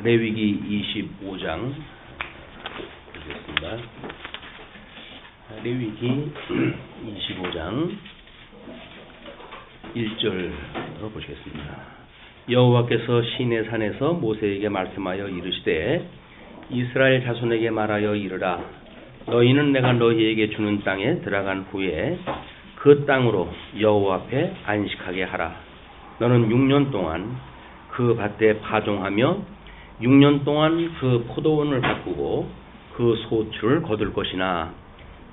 레위기 25장 보겠습니다. 레위기 25장 1절로 보시겠습니다. 여호와께서 시내산에서 모세에게 말씀하여 이르시되 이스라엘 자손에게 말하여 이르라. 너희는 내가 너희에게 주는 땅에 들어간 후에 그 땅으로 여호와 앞에 안식하게 하라. 너는 6년 동안 그 밭에 파종하며 6년 동안 그 포도원을 가꾸고 그 소출을 거둘 것이나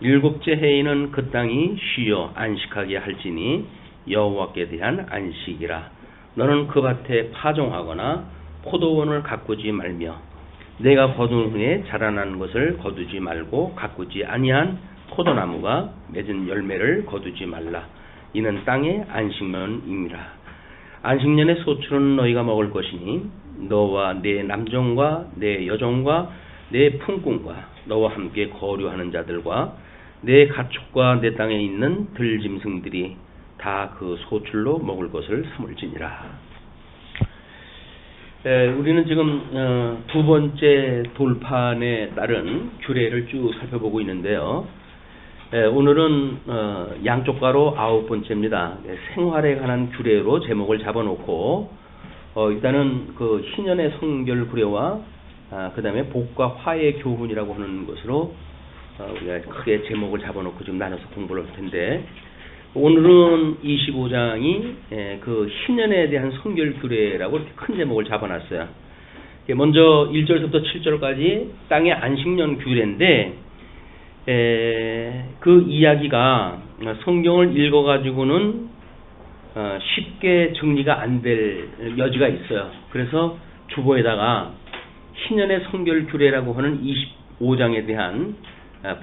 7째 해에는 그 땅이 쉬어 안식하게 할지니 여호와께 대한 안식이라. 너는 그 밭에 파종하거나 포도원을 가꾸지 말며 내가 거둔 후에 자라난 것을 거두지 말고 가꾸지 아니한 포도나무가 맺은 열매를 거두지 말라. 이는 땅의 안식년임이라. 안식년의 소출은 너희가 먹을 것이니 너와 내 남종과 내 여종과 내 품꾼과 너와 함께 거류하는 자들과 내 가축과 내 땅에 있는 들짐승들이 다 그 소출로 먹을 것을 삼을지니라. 우리는 지금 두 번째 돌판에 따른 규례를 쭉 살펴보고 있는데요. 오늘은 양쪽 가로 9번째입니다. 생활에 관한 규례로 제목을 잡아놓고 일단은 그 희년의 성결 규례와 그 다음에 복과 화의 교훈이라고 하는 것으로 우리가 크게 제목을 잡아놓고 좀 나눠서 공부를 할 텐데, 오늘은 25장이 그 희년에 대한 성결 규례라고 이렇게 큰 제목을 잡아놨어요. 먼저 1절부터 7절까지 땅의 안식년 규례인데, 그 이야기가 성경을 읽어가지고는 쉽게 정리가 안 될 여지가 있어요. 그래서 주보에다가 희년의 성결 규례라고 하는 25장에 대한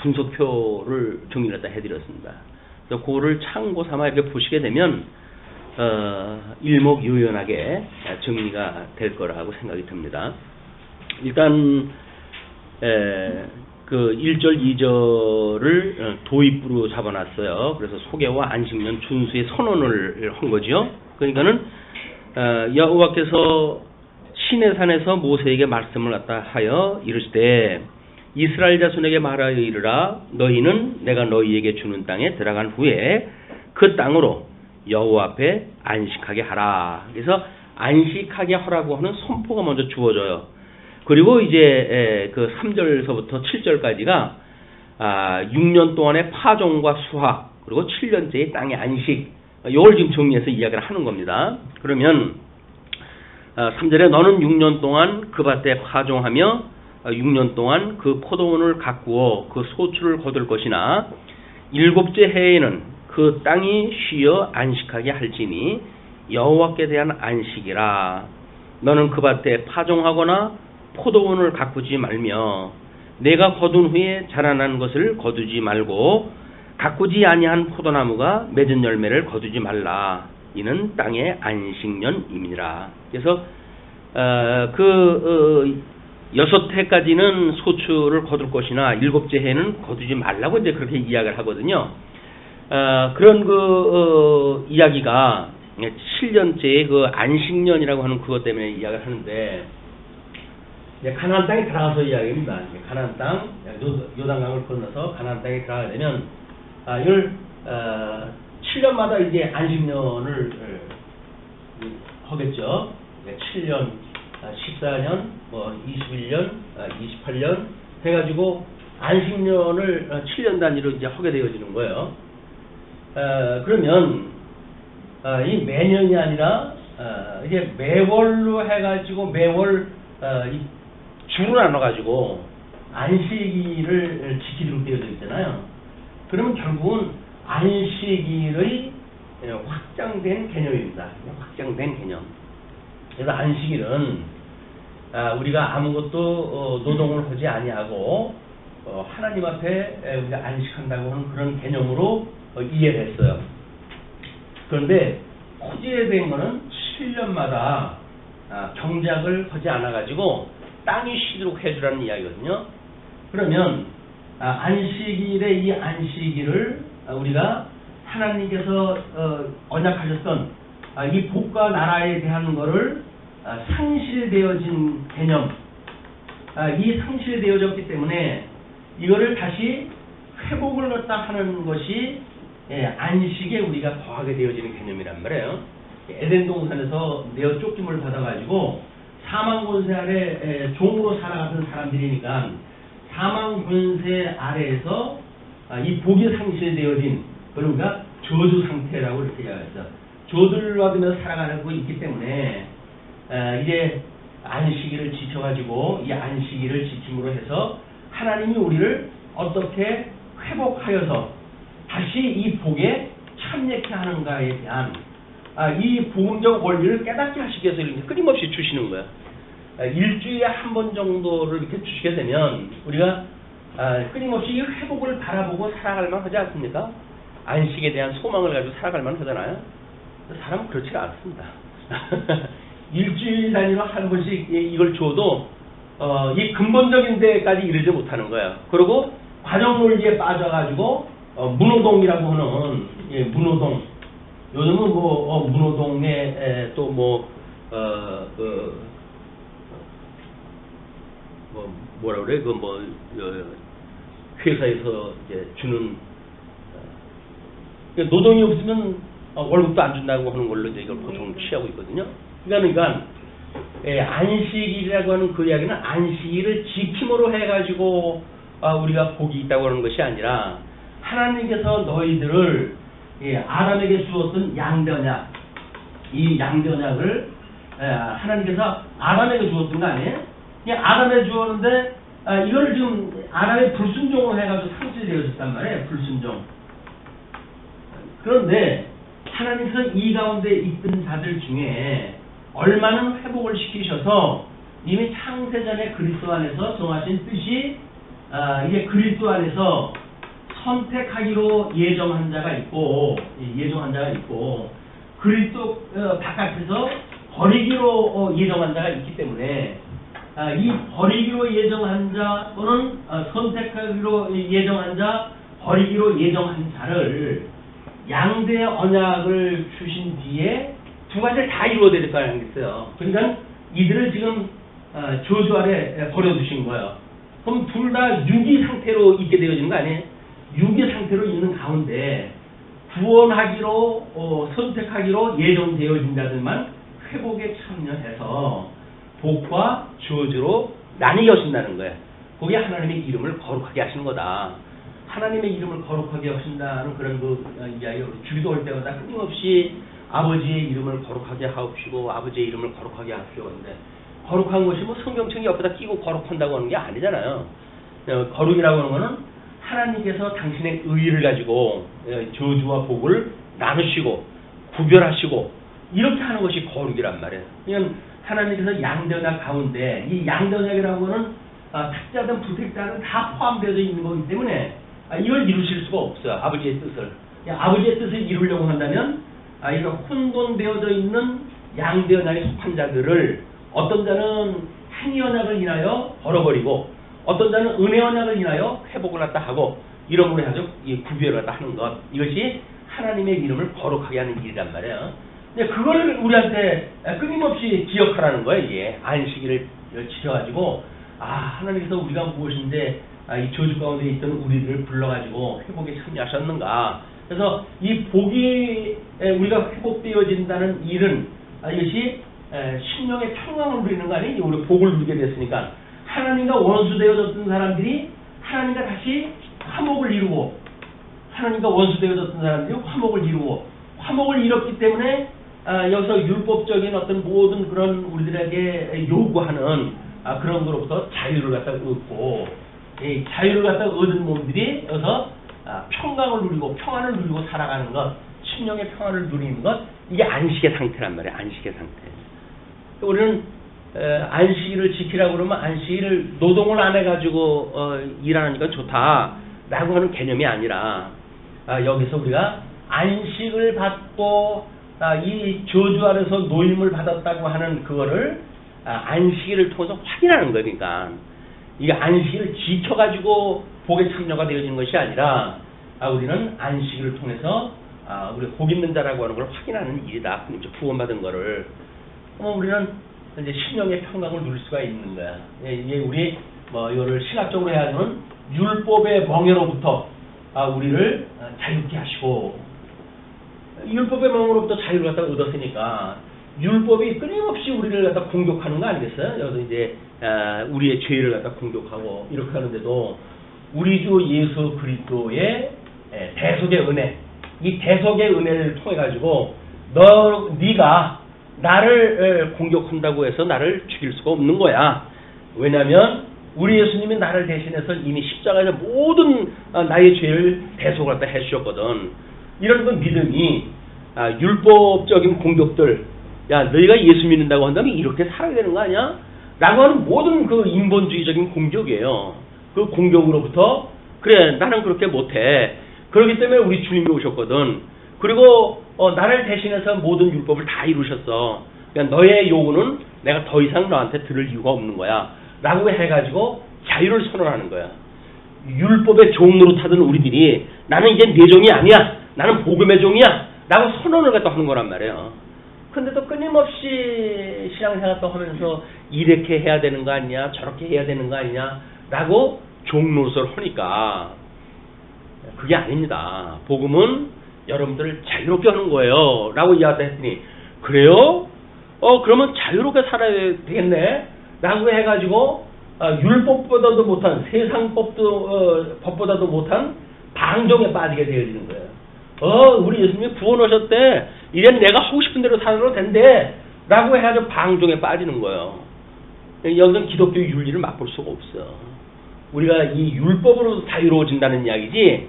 분석표를 정리를 다 해드렸습니다. 그래서 그거를 참고 삼아 이렇게 보시게 되면 일목요연하게 정리가 될 거라고 생각이 듭니다. 일단 그 1절, 2절을 도입부로 잡아놨어요. 그래서 소개와 안식년 준수의 선언을 한 거죠. 그러니까는 여호와께서 시내산에서 모세에게 말씀을 갖다 하여 이르시되 이스라엘 자손에게 말하여 이르라. 너희는 내가 너희에게 주는 땅에 들어간 후에 그 땅으로 여호와 앞에 안식하게 하라. 그래서 안식하게 하라고 하는 선포가 먼저 주어져요. 그리고 이제 그 3절서부터 7절까지가 6년 동안의 파종과 수확, 그리고 7년째의 땅의 안식, 이걸 지금 정리해서 이야기를 하는 겁니다. 그러면 3절에 너는 6년 동안 그 밭에 파종하며 6년 동안 그 포도원을 가꾸어 그 소출을 거둘 것이나 7째 해에는 그 땅이 쉬어 안식하게 할지니 여호와께 대한 안식이라. 너는 그 밭에 파종하거나 포도원을 가꾸지 말며 내가 거둔 후에 자라난 것을 거두지 말고 가꾸지 아니한 포도나무가 맺은 열매를 거두지 말라. 이는 땅의 안식년임이니라. 그래서 그 6해까지는 소출을 거둘 것이나 7째 해는 거두지 말라고 이제 그렇게 이야기를 하거든요. 그런 그 이야기가 7년째의 그 안식년이라고 하는 그것 때문에 이야기를 하는데, 가나안 땅에 들어가서 이야기입니다. 가나안 땅, 요단강을 건너서 가나안 땅에 들어가게 되면 이걸 7년마다 이제 안식년을 하겠죠. 7년, 14년, 21년, 28년 해가지고 안식년을 7년 단위로 이제 하게 되어지는 거예요. 그러면 이 매년이 아니라 이게 매월로 해가지고 매월 주로 나눠가지고 안식일을 지키도록 되어져 있잖아요. 그러면 결국은 안식일의 확장된 개념입니다. 확장된 개념. 그래서 안식일은 우리가 아무것도 노동을 하지 아니하고 하나님 앞에 우리가 안식한다고 하는 그런 개념으로 이해를 했어요. 그런데 호지된 거는 7년마다 경작을 하지 않아가지고 땅이 쉬도록 해주라는 이야기거든요. 그러면 안식일의 이 안식일을 우리가 하나님께서 언약하셨던 이 복과 나라에 대한 거를 상실되어진 개념, 이 상실되어졌기 때문에 이거를 다시 회복을 갖다 하는 것이 안식에 우리가 거하게 되어지는 개념이란 말이에요. 에덴 동산에서 내어 쫓김을 받아가지고 사망 권세 아래 종으로 살아가던 사람들이니까 사망 권세 아래에서 이 복이 상실되어진, 그러니까 저주 상태라고 이렇게 이야기했어. 저주를 받으며 살아가고 있기 때문에 이제 안식일을 지켜가지고 이 안식일을 지킴으로 해서 하나님이 우리를 어떻게 회복하여서 다시 이 복에 참여케 하는가에 대한 이 복음적 원리를 깨닫게 하시기 위해서 이렇게 끊임없이 주시는 거야. 일주일에 한 번 정도를 이렇게 주시게 되면 우리가 끊임없이 이 회복을 바라보고 살아갈 만 하지 않습니까? 안식에 대한 소망을 가지고 살아갈 만 하잖아요. 사람은 그렇지 않습니다. 일주일 단위로 한 번씩 이걸 줘도 이 근본적인 데까지 이르지 못하는 거예요. 그리고 과정 논리에 빠져가지고 문호동이라고 하는 문호동, 요즘은 문호동에 또 뭐라 그래 회사에서 이제 주는 노동이 없으면 월급도 안 준다고 하는 걸로 이제 이걸 보통 취하고 있거든요. 그러니까 안식일이라고 하는 그 이야기는 안식일을 지킴으로 해가지고 우리가 복이 있다고 하는 것이 아니라 하나님께서 너희들을 아담에게 주었던 양대언약, 이 양대언약을 하나님께서 아담에게 주었던 거 아니에요? 아담에 주었는데 이걸 지금 아담의 불순종으로 해가지고 상실되어졌단 말이에요. 불순종. 그런데 하나님께서 이 가운데 있던 자들 중에 얼마는 회복을 시키셔서 이미 창세전에 그리스도 안에서 정하신 뜻이 이제 그리스도 안에서 선택하기로 예정한 자가 있고 그리스도 바깥에서 버리기로 예정한 자가 있기 때문에 이 버리기로 예정한 자 또는 선택하기로 예정한 자, 버리기로 예정한 자를 양대 언약을 주신 뒤에 두 가지를 다 이루어드렸다는 게 있어요. 그러니까 이들을 지금 저주 아래 버려두신 거예요. 그럼 둘 다 유기 상태로 있게 되어지는 거 아니에요? 유기 상태로 있는 가운데 구원하기로 선택하기로 예정되어진 자들만 회복에 참여해서 복과 저주로 나뉘게 하신다는 거예요. 그게 하나님의 이름을 거룩하게 하시는 거다. 하나님의 이름을 거룩하게 하신다는 그런 이야기, 주기도할 때마다 끊임없이 아버지의 이름을 거룩하게 하옵시고 아버지의 이름을 거룩하게 하옵시고 하는데, 거룩한 것이 성경책이 옆에다 끼고 거룩한다고 하는 게 아니잖아요. 거룩이라고 하는 거는 하나님께서 당신의 의의를 가지고 저주와 복을 나누시고 구별하시고 이렇게 하는 것이 거룩이란 말이에요. 그냥 하나님께서 양대언약 가운데 이 양대언약이라고 하는 특자든 부택자든 다 포함되어 있는 거기 때문에 이걸 이루실 수가 없어요. 아버지의 뜻을. 아버지의 뜻을 이루려고 한다면 이런 혼돈되어져 있는 양대언약에 속한 자들을 어떤 자는 행위언약을 인하여 벌어버리고 어떤 자는 은혜언약을 인하여 회복을 갖다 하고 이런 걸로 해서 구별을 갖다 하는 것, 이것이 하나님의 이름을 거룩하게 하는 일이란 말이에요. 그걸 우리한테 끊임없이 기억하라는 거예요. 이게 안식일을 지켜가지고 하나님께서 우리가 무엇인데 이 저주 가운데 있던 우리들을 불러가지고 회복에 참여하셨는가. 그래서 이 복이 우리가 회복되어진다는 일은 이것이 심령의 평강을 누리는 거 아니에요? 우리 복을 누리게 됐으니까 하나님과 원수되어졌던 사람들이 하나님과 다시 화목을 이루고, 하나님과 원수되어졌던 사람들이 화목을 이뤘기 때문에 여기서 율법적인 어떤 모든 그런 우리들에게 요구하는 그런 것으로부터 자유를 갖다 얻고, 이 자유를 갖다 얻은 몸들이 여기서 평강을 누리고 평안을 누리고 살아가는 것, 심령의 평안을 누리는 것, 이게 안식의 상태란 말이에요. 안식의 상태. 우리는 안식일을 지키라고 그러면 안식일을 노동을 안 해가지고 일하는 건 좋다라고 하는 개념이 아니라 여기서 우리가 안식을 받고 이 저주 아래서 노임을 받았다고 하는 그거를 안식일을 통해서 확인하는 거니까, 이게 안식일을 지켜가지고 복에 참여가 되어지는 것이 아니라 우리는 안식일을 통해서 우리 복 있는 자라고 하는 걸 확인하는 일이다. 구원받은 거를. 우리는 이제 신령의 평강을 누릴 수가 있는 거야. 이게 우리 뭐 이거를 신학적으로 해야하면 율법의 멍에로부터 우리를 자유케 하시고, 율법의 멍으로부터 자유를 갖다 얻었으니까 율법이 끊임없이 우리를 갖다 공격하는 거 아니겠어요? 여기서 이제 우리의 죄를 갖다 공격하고 이렇게 하는데도 우리 주 예수 그리스도의 대속의 은혜, 이 대속의 은혜를 통해 가지고 네가 나를 공격한다고 해서 나를 죽일 수가 없는 거야. 왜냐하면 우리 예수님이 나를 대신해서 이미 십자가에서 모든 나의 죄를 대속을 갖다 해주셨거든. 이런 그 믿음이 율법적인 공격들, 야 너희가 예수 믿는다고 한다면 이렇게 살아야 되는 거 아니야? 라고 하는 모든 그 인본주의적인 공격이에요. 그 공격으로부터 그래 나는 그렇게 못해. 그렇기 때문에 우리 주님이 오셨거든. 그리고 나를 대신해서 모든 율법을 다 이루셨어. 그러니까 너의 요구는 내가 더 이상 너한테 들을 이유가 없는 거야. 라고 해가지고 자유를 선언하는 거야. 율법의 종으로 타던 우리들이 나는 이제 내 종이 아니야. 나는 복음의 종이야. 라고 선언을 갖다 하는 거란 말이에요. 근데도 끊임없이 신앙생활 또 하면서 이렇게 해야 되는 거 아니냐, 저렇게 해야 되는 거 아니냐, 라고 종노릇을 하니까 그게 아닙니다. 복음은 여러분들을 자유롭게 하는 거예요. 라고 이야기했더니, 그래요? 그러면 자유롭게 살아야 되겠네? 라고 해가지고, 율법보다도 못한, 세상 법보다도 못한 방종에 빠지게 되어지는 거예요. 우리 예수님이 구원하셨대. 이제 내가 하고 싶은 대로 살아도 된대. 라고 해가지고 방종에 빠지는 거예요. 여기서는 기독교의 윤리를 맛볼 수가 없어. 우리가 이 율법으로 자유로워진다는 이야기지,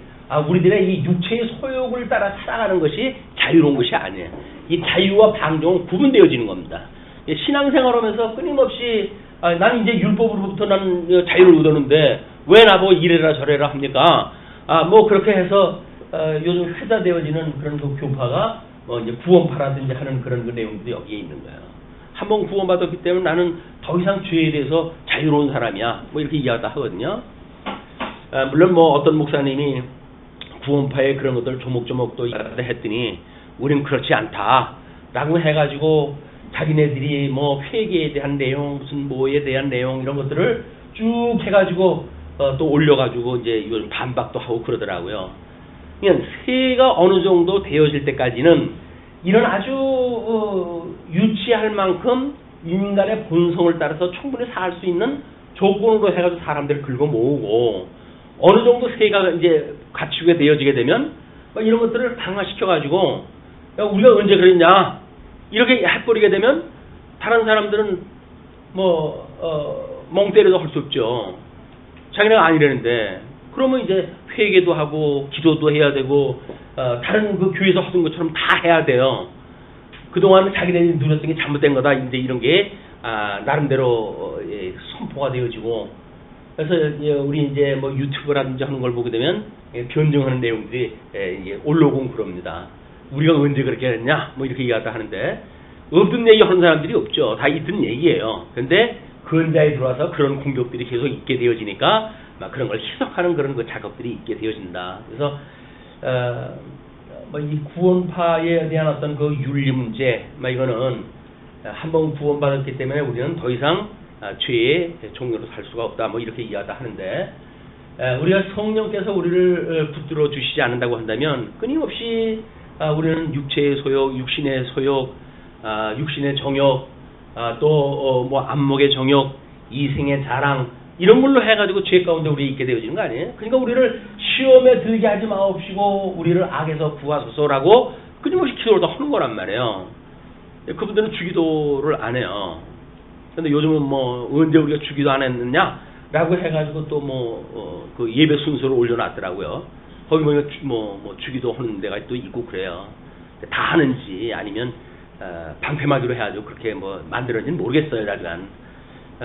우리들의 이 육체의 소욕을 따라 살아가는 것이 자유로운 것이 아니에요. 이 자유와 방종은 구분되어지는 겁니다. 신앙생활하면서 끊임없이 나는 이제 율법으로부터 나는 자유를 얻었는데 왜 나보고 이래라 저래라 합니까? 뭐 그렇게 해서 요즘 회자되어지는 그런 그 교파가 뭐 이제 구원파라든지 하는 그런 그 내용들이 여기에 있는 거예요. 한번 구원받았기 때문에 나는 더 이상 죄에 대해서 자유로운 사람이야. 뭐 이렇게 이야기도 하거든요. 물론 뭐 어떤 목사님이 구원파의 그런 것들 조목조목 또 했더니 우린 그렇지 않다. 라고 해가지고 자기네들이 뭐 회개에 대한 내용, 무슨 뭐에 대한 내용 이런 것들을 쭉 해가지고 또 올려가지고 이제 요즘 반박도 하고 그러더라고요. 그러니까 세가 어느 정도 되어질 때까지는 이런 아주 유치할 만큼 인간의 본성을 따라서 충분히 살 수 있는 조건으로 해가지고 사람들을 긁어 모으고 어느 정도 세가 이제 갖추게 되어지게 되면 이런 것들을 강화시켜가지고 야, 우리가 언제 그랬냐 이렇게 해버리게 되면 다른 사람들은 멍 때려도 할 수 없죠. 자기네가 아니라는데 그러면 이제 회개도 하고 기도도 해야 되고 다른 그 교회에서 하던 것처럼 다 해야 돼요. 그동안 자기네들이 누렸던 게 잘못된 거다. 이제 이런 게 나름대로 선포가 되어지고 그래서 우리 이제 뭐 유튜브라든지 하는 걸 보게 되면 변증하는 내용들이 올라오고 그럽니다. 우리가 언제 그렇게 했냐 뭐 이렇게 이야기를 하는데 없던 얘기 하는 사람들이 없죠. 다 있던 얘기예요. 근데 근자에 들어와서 그런 공격들이 계속 있게 되어지니까 막 그런 걸 희석하는 그런 그 작업들이 있게 되어진다. 그래서 뭐 이 구원파에 대한 어떤 그 윤리 문제, 막 이거는 한번 구원받았기 때문에 우리는 더 이상 죄의 종료로 살 수가 없다. 뭐 이렇게 이야기를 하는데 우리가 성령께서 우리를 붙들어 주시지 않는다고 한다면 끊임없이 우리는 육체의 소욕, 육신의 소욕, 육신의 정욕, 또 뭐 안목의 정욕, 이생의 자랑 이런 걸로 해가지고 죄 가운데 우리 있게 되어지는 거 아니에요? 그러니까 우리를 시험에 들게 하지 마옵시고 우리를 악에서 구하소서라고 끊임없이 기도를 하는 거란 말이에요. 그분들은 주기도를 안 해요. 근데 요즘은 뭐 언제 우리가 주기도 안 했느냐라고 해가지고 또 그 예배 순서를 올려놨더라고요. 거기 보니까 뭐 주기도 하는 데가 또 있고 그래요. 다 하는지 아니면 방패막이로 해가지고 그렇게 뭐 만들었는지는 모르겠어요. 하여간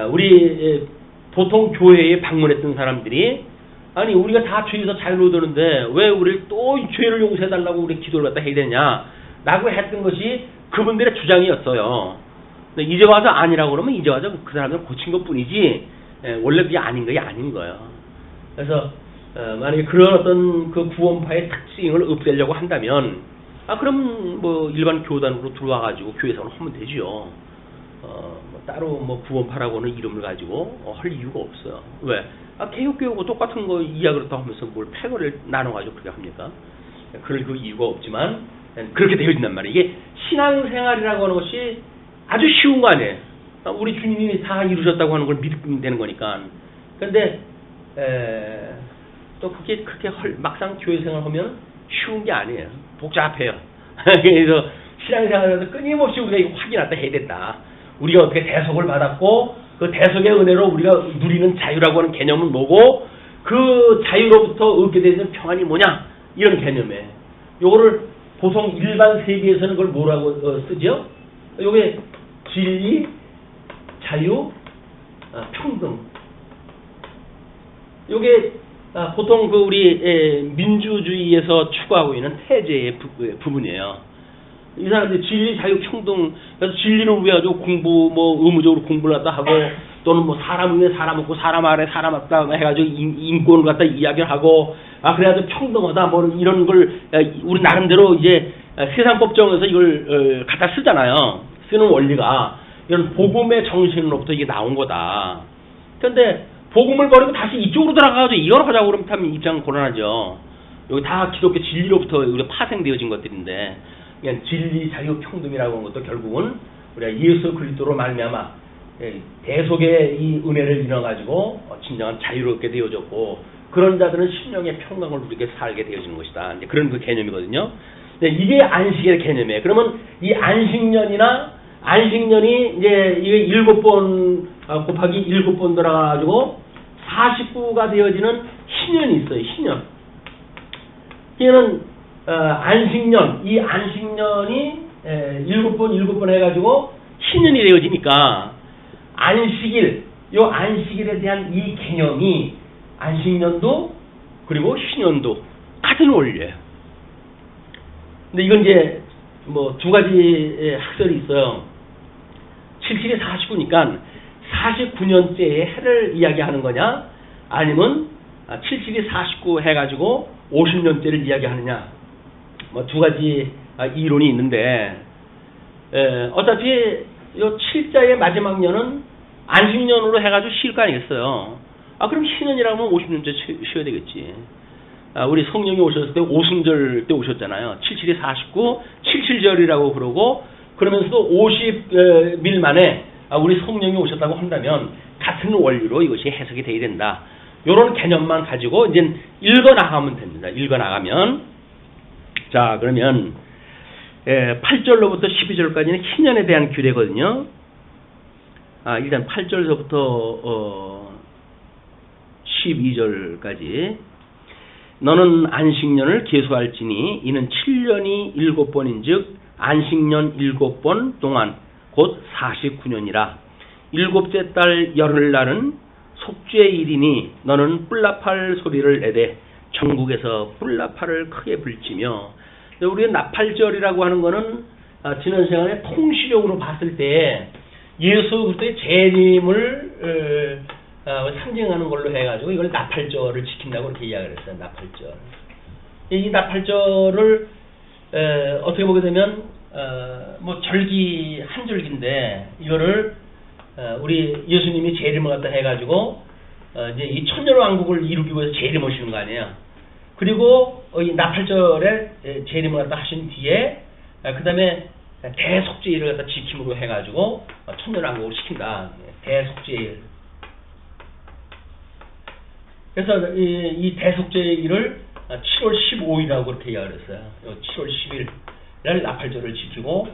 우리 보통 교회에 방문했던 사람들이 아니 우리가 다 죄에서 자유를 얻었는데 왜 우리를 또 죄를 용서해달라고 우리 기도를 갖다 해야 되냐라고 했던 것이 그분들의 주장이었어요. 근데 이제 와서 아니라고 그러면 이제 와서 그 사람들 고친 것뿐이지 원래 그게 아닌 게 아닌 거예요. 그래서 만약에 그런 어떤 그 구원파의 특징을 없애려고 한다면 그럼 뭐 일반 교단으로 들어와가지고 교회 생활을 하면 되죠. 뭐 따로 뭐 구원파라고는 이름을 가지고 할 이유가 없어요. 왜? 개혁교회하고 똑같은 거 이야기를 하면서 뭘 패거를 나눠가지고 그렇게 합니까? 그럴 그 이유가 없지만 그렇게 되어진단 말이에요. 이게 신앙생활이라고 하는 것이 아주 쉬운 거 아니에요. 우리 주님이 다 이루셨다고 하는 걸 믿으면 되는 거니까. 그런데 또 그게 그렇게 막상 교회생활 하면 쉬운 게 아니에요. 복잡해요. 그래서 신앙생활에서 끊임없이 우리가 이거 확인하다 해야 된다. 우리가 어떻게 대속을 받았고 그 대속의 은혜로 우리가 누리는 자유라고 하는 개념은 뭐고 그 자유로부터 얻게 되는 평안이 뭐냐 이런 개념에 요거를 보통 일반 세계에서는 그걸 뭐라고 쓰죠? 요게 진리, 자유, 평등. 요게 보통 그 우리 민주주의에서 추구하고 있는 태제의 부분이에요. 이 사람들이 진리, 자유, 평등, 그래서 진리를 위해 가지고 공부, 뭐, 의무적으로 공부를 갖다 하고, 또는 뭐, 사람 위에 사람 없고, 사람 아래 사람 없다 해가지고, 인권을 갖다 이야기를 하고, 그래가지고 평등하다, 뭐, 이런 걸, 우리 나름대로 이제, 세상법정에서 이걸, 갖다 쓰잖아요. 쓰는 원리가. 이런 복음의 정신으로부터 이게 나온 거다. 근데, 복음을 버리고 다시 이쪽으로 들어가가지고 이걸 하자고 그러면 참 입장은 곤란하죠. 여기 다 기독교 진리로부터 우리가 파생되어진 것들인데, 그냥 진리, 자유, 평등이라고 하는 것도 결국은 우리가 예수 그리스도로 말미암아 대속의 이 은혜를 인해가지고 진정한 자유롭게 되어졌고 그런 자들은 심령의 평강을 누리게 살게 되어지는 것이다. 이제 그런 그 개념이거든요. 이게 안식의 개념이에요. 그러면 이 안식년이 이제 이게 7번 곱하기 7번 들어가가지고 49가 되어지는 희년이 있어요. 희년. 이게는 안식년, 이 안식년이 7번 해가지고 희년이 되어지니까 안식일, 요 안식일에 대한 이 개념이 안식년도 그리고 희년도 같은 원리예요. 근데 이건 이제 뭐 두 가지 학설이 있어요. 77이 49니까 49년째의 해를 이야기하는 거냐 아니면 77이 49 해가지고 50년째를 이야기하느냐 뭐 두 가지 이론이 있는데 어차피 요 7자의 마지막 년은 안식년으로 해가지고 쉴 거 아니겠어요. 그럼 희년이라면 50년째 쉬어야 되겠지. 우리 성령이 오셨을 때 오순절 때 오셨잖아요. 77이 49, 77절이라고 그러고 그러면서도 50일 만에 우리 성령이 오셨다고 한다면 같은 원리로 이것이 해석이 돼야 된다. 요런 개념만 가지고 이제 읽어나가면 됩니다. 읽어나가면 자 그러면 8절로부터 12절까지는 희년에 대한 규례거든요. 일단 8절서부터 12절까지 너는 안식년을 계수할지니 이는 7년이 7번인즉 안식년 7번 동안 곧 49년이라. 7째 달 열흘날은 속죄일이니 너는 뿔나팔 소리를 내되 전국에서 뿔나팔을 크게 불지며. 우리가 나팔절이라고 하는 거는 지난 시간에 통시적으로 봤을 때 예수 그리스도의 재림을 상징하는 걸로 해가지고 이걸 나팔절을 지킨다고 이렇게 이야기를 했어요. 나팔절. 이 나팔절을 어떻게 보게 되면 뭐 절기 한 절기인데 이거를 우리 예수님이 재림을 갖다 해가지고 이제 이 천년왕국을 이루기 위해서 재림하시는 거 아니에요. 그리고 이 나팔절에 재림을 갖다 하신 뒤에 그 다음에 대속죄일을 갖다 지킴으로 해가지고 천년왕국을 시킨다. 대속죄일. 그래서 이 대속죄일을 7월 15일이라고 그렇게 이야기를 했어요. 7월 10일 날 나팔절을 지키고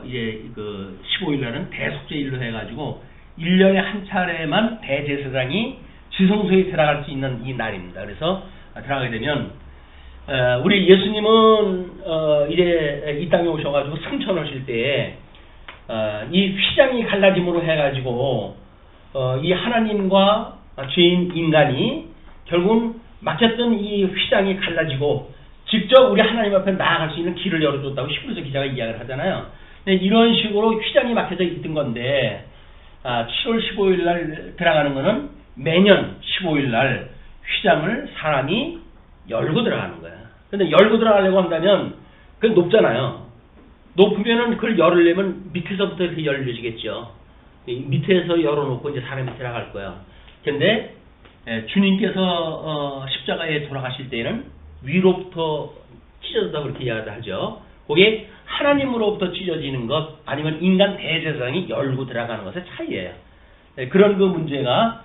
이제 그 15일 날은 대속죄일로 해가지고 1년에 한 차례만 대제사장이 지성소에 들어갈 수 있는 이 날입니다. 그래서 들어가게 되면 우리 예수님은 이제 이 땅에 오셔가지고 승천하실 때 이 휘장이 갈라짐으로 해가지고 이 하나님과 죄인 인간이 결국은 막혔던 이 휘장이 갈라지고 직접 우리 하나님 앞에 나아갈 수 있는 길을 열어줬다고 히브리서 기자가 이야기를 하잖아요. 근데 이런 식으로 휘장이 막혀져 있던 건데 7월 15일 날 들어가는 거는 매년 15일 날 휘장을 사람이 열고 들어가는 거야. 근데 열고 들어가려고 한다면 그건 높잖아요. 높으면은 그걸 열으려면 밑에서부터 이렇게 열려지겠죠. 밑에서 열어놓고 이제 사람이 들어갈 거야. 근데 주님께서 십자가에 돌아가실 때에는 위로부터 찢어진다고 그렇게 이야기하죠. 그게 하나님으로부터 찢어지는 것 아니면 인간 대제사장이 열고 들어가는 것의 차이예요. 그런 그 문제가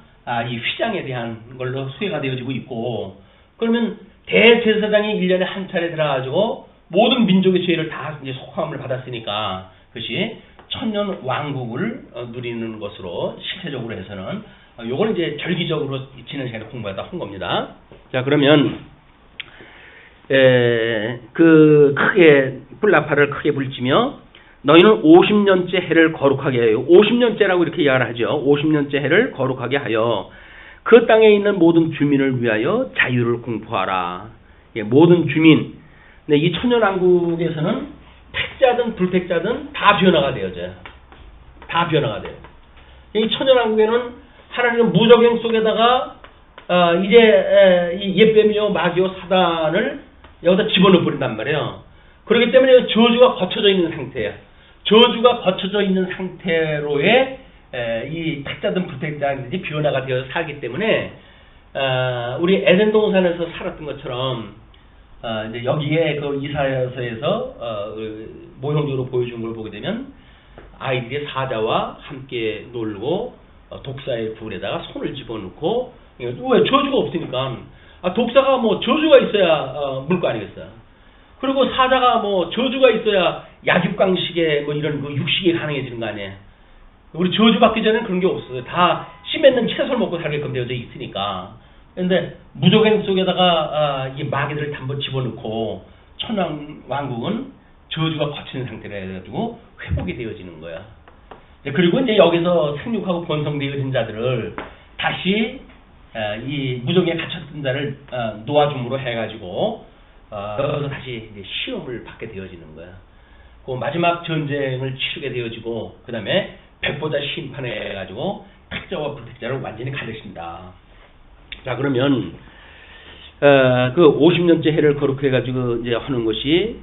이 휘장에 대한 걸로 소개가 되어지고 있고, 그러면 대제사장이 1년에 한 차례 들어가지고 모든 민족의 죄를 다 이제 속함을 받았으니까 그것이 천년 왕국을 누리는 것으로 실체적으로 해서는 요걸 이제 절기적으로 지난 시간에 공부하다 한 겁니다. 자, 그러면 그 크게 불나팔을 크게 불지며 너희는 50년째 해를 거룩하게 하여, 50년째라고 이렇게 이야기를 하죠. 50년째 해를 거룩하게 하여 그 땅에 있는 모든 주민을 위하여 자유를 공포하라. 모든 주민. 근데 이 천년왕국에서는 택자든 불택자든 다 변화가 되어져요. 다 변화가 돼요. 이 천년왕국에는 하나님은 무적행 속에다가 이제 이 옛뱀이요 마귀요 사단을 여기다 집어넣어 버린단 말이에요. 그렇기 때문에 저주가 거쳐져 있는 상태예요. 저주가 거쳐져 있는 상태로의 이 택자든 불택자든지 변화가 되어서 살기 때문에 우리 에덴 동산에서 살았던 것처럼 이제 여기에 그 이사야서에서 모형적으로 보여준 걸 보게 되면 아이들이 사자와 함께 놀고 독사의 굴에다가 손을 집어넣고, 왜 저주가 없으니까 독사가 뭐 저주가 있어야 물 거 아니겠어요. 그리고 사자가 뭐 저주가 있어야 약육강식의 뭐 이런 그 육식이 가능해지는 거 아니에요. 우리 저주 받기 전에는 그런 게 없어요. 다 씨 맺는 채소를 먹고 살게끔 되어져 있으니까. 근데 무적행 속에다가 이 마귀들을 한번 집어넣고 천왕 왕국은 저주가 거치는 상태로 해가지고 회복이 되어지는 거야. 그리고 이제 여기서 생육하고 번성되어진 자들을 다시 이 무적에 갇혔던 자를 놓아줌으로 해가지고 여기서 다시 이제 시험을 받게 되어지는 거야. 그 마지막 전쟁을 치르게 되어지고 그 다음에 백보자 심판을 해가지고 택자와 불택자를 완전히 가르친다. 자, 그러면 그 50년째 해를 거룩해가지고 이제 하는 것이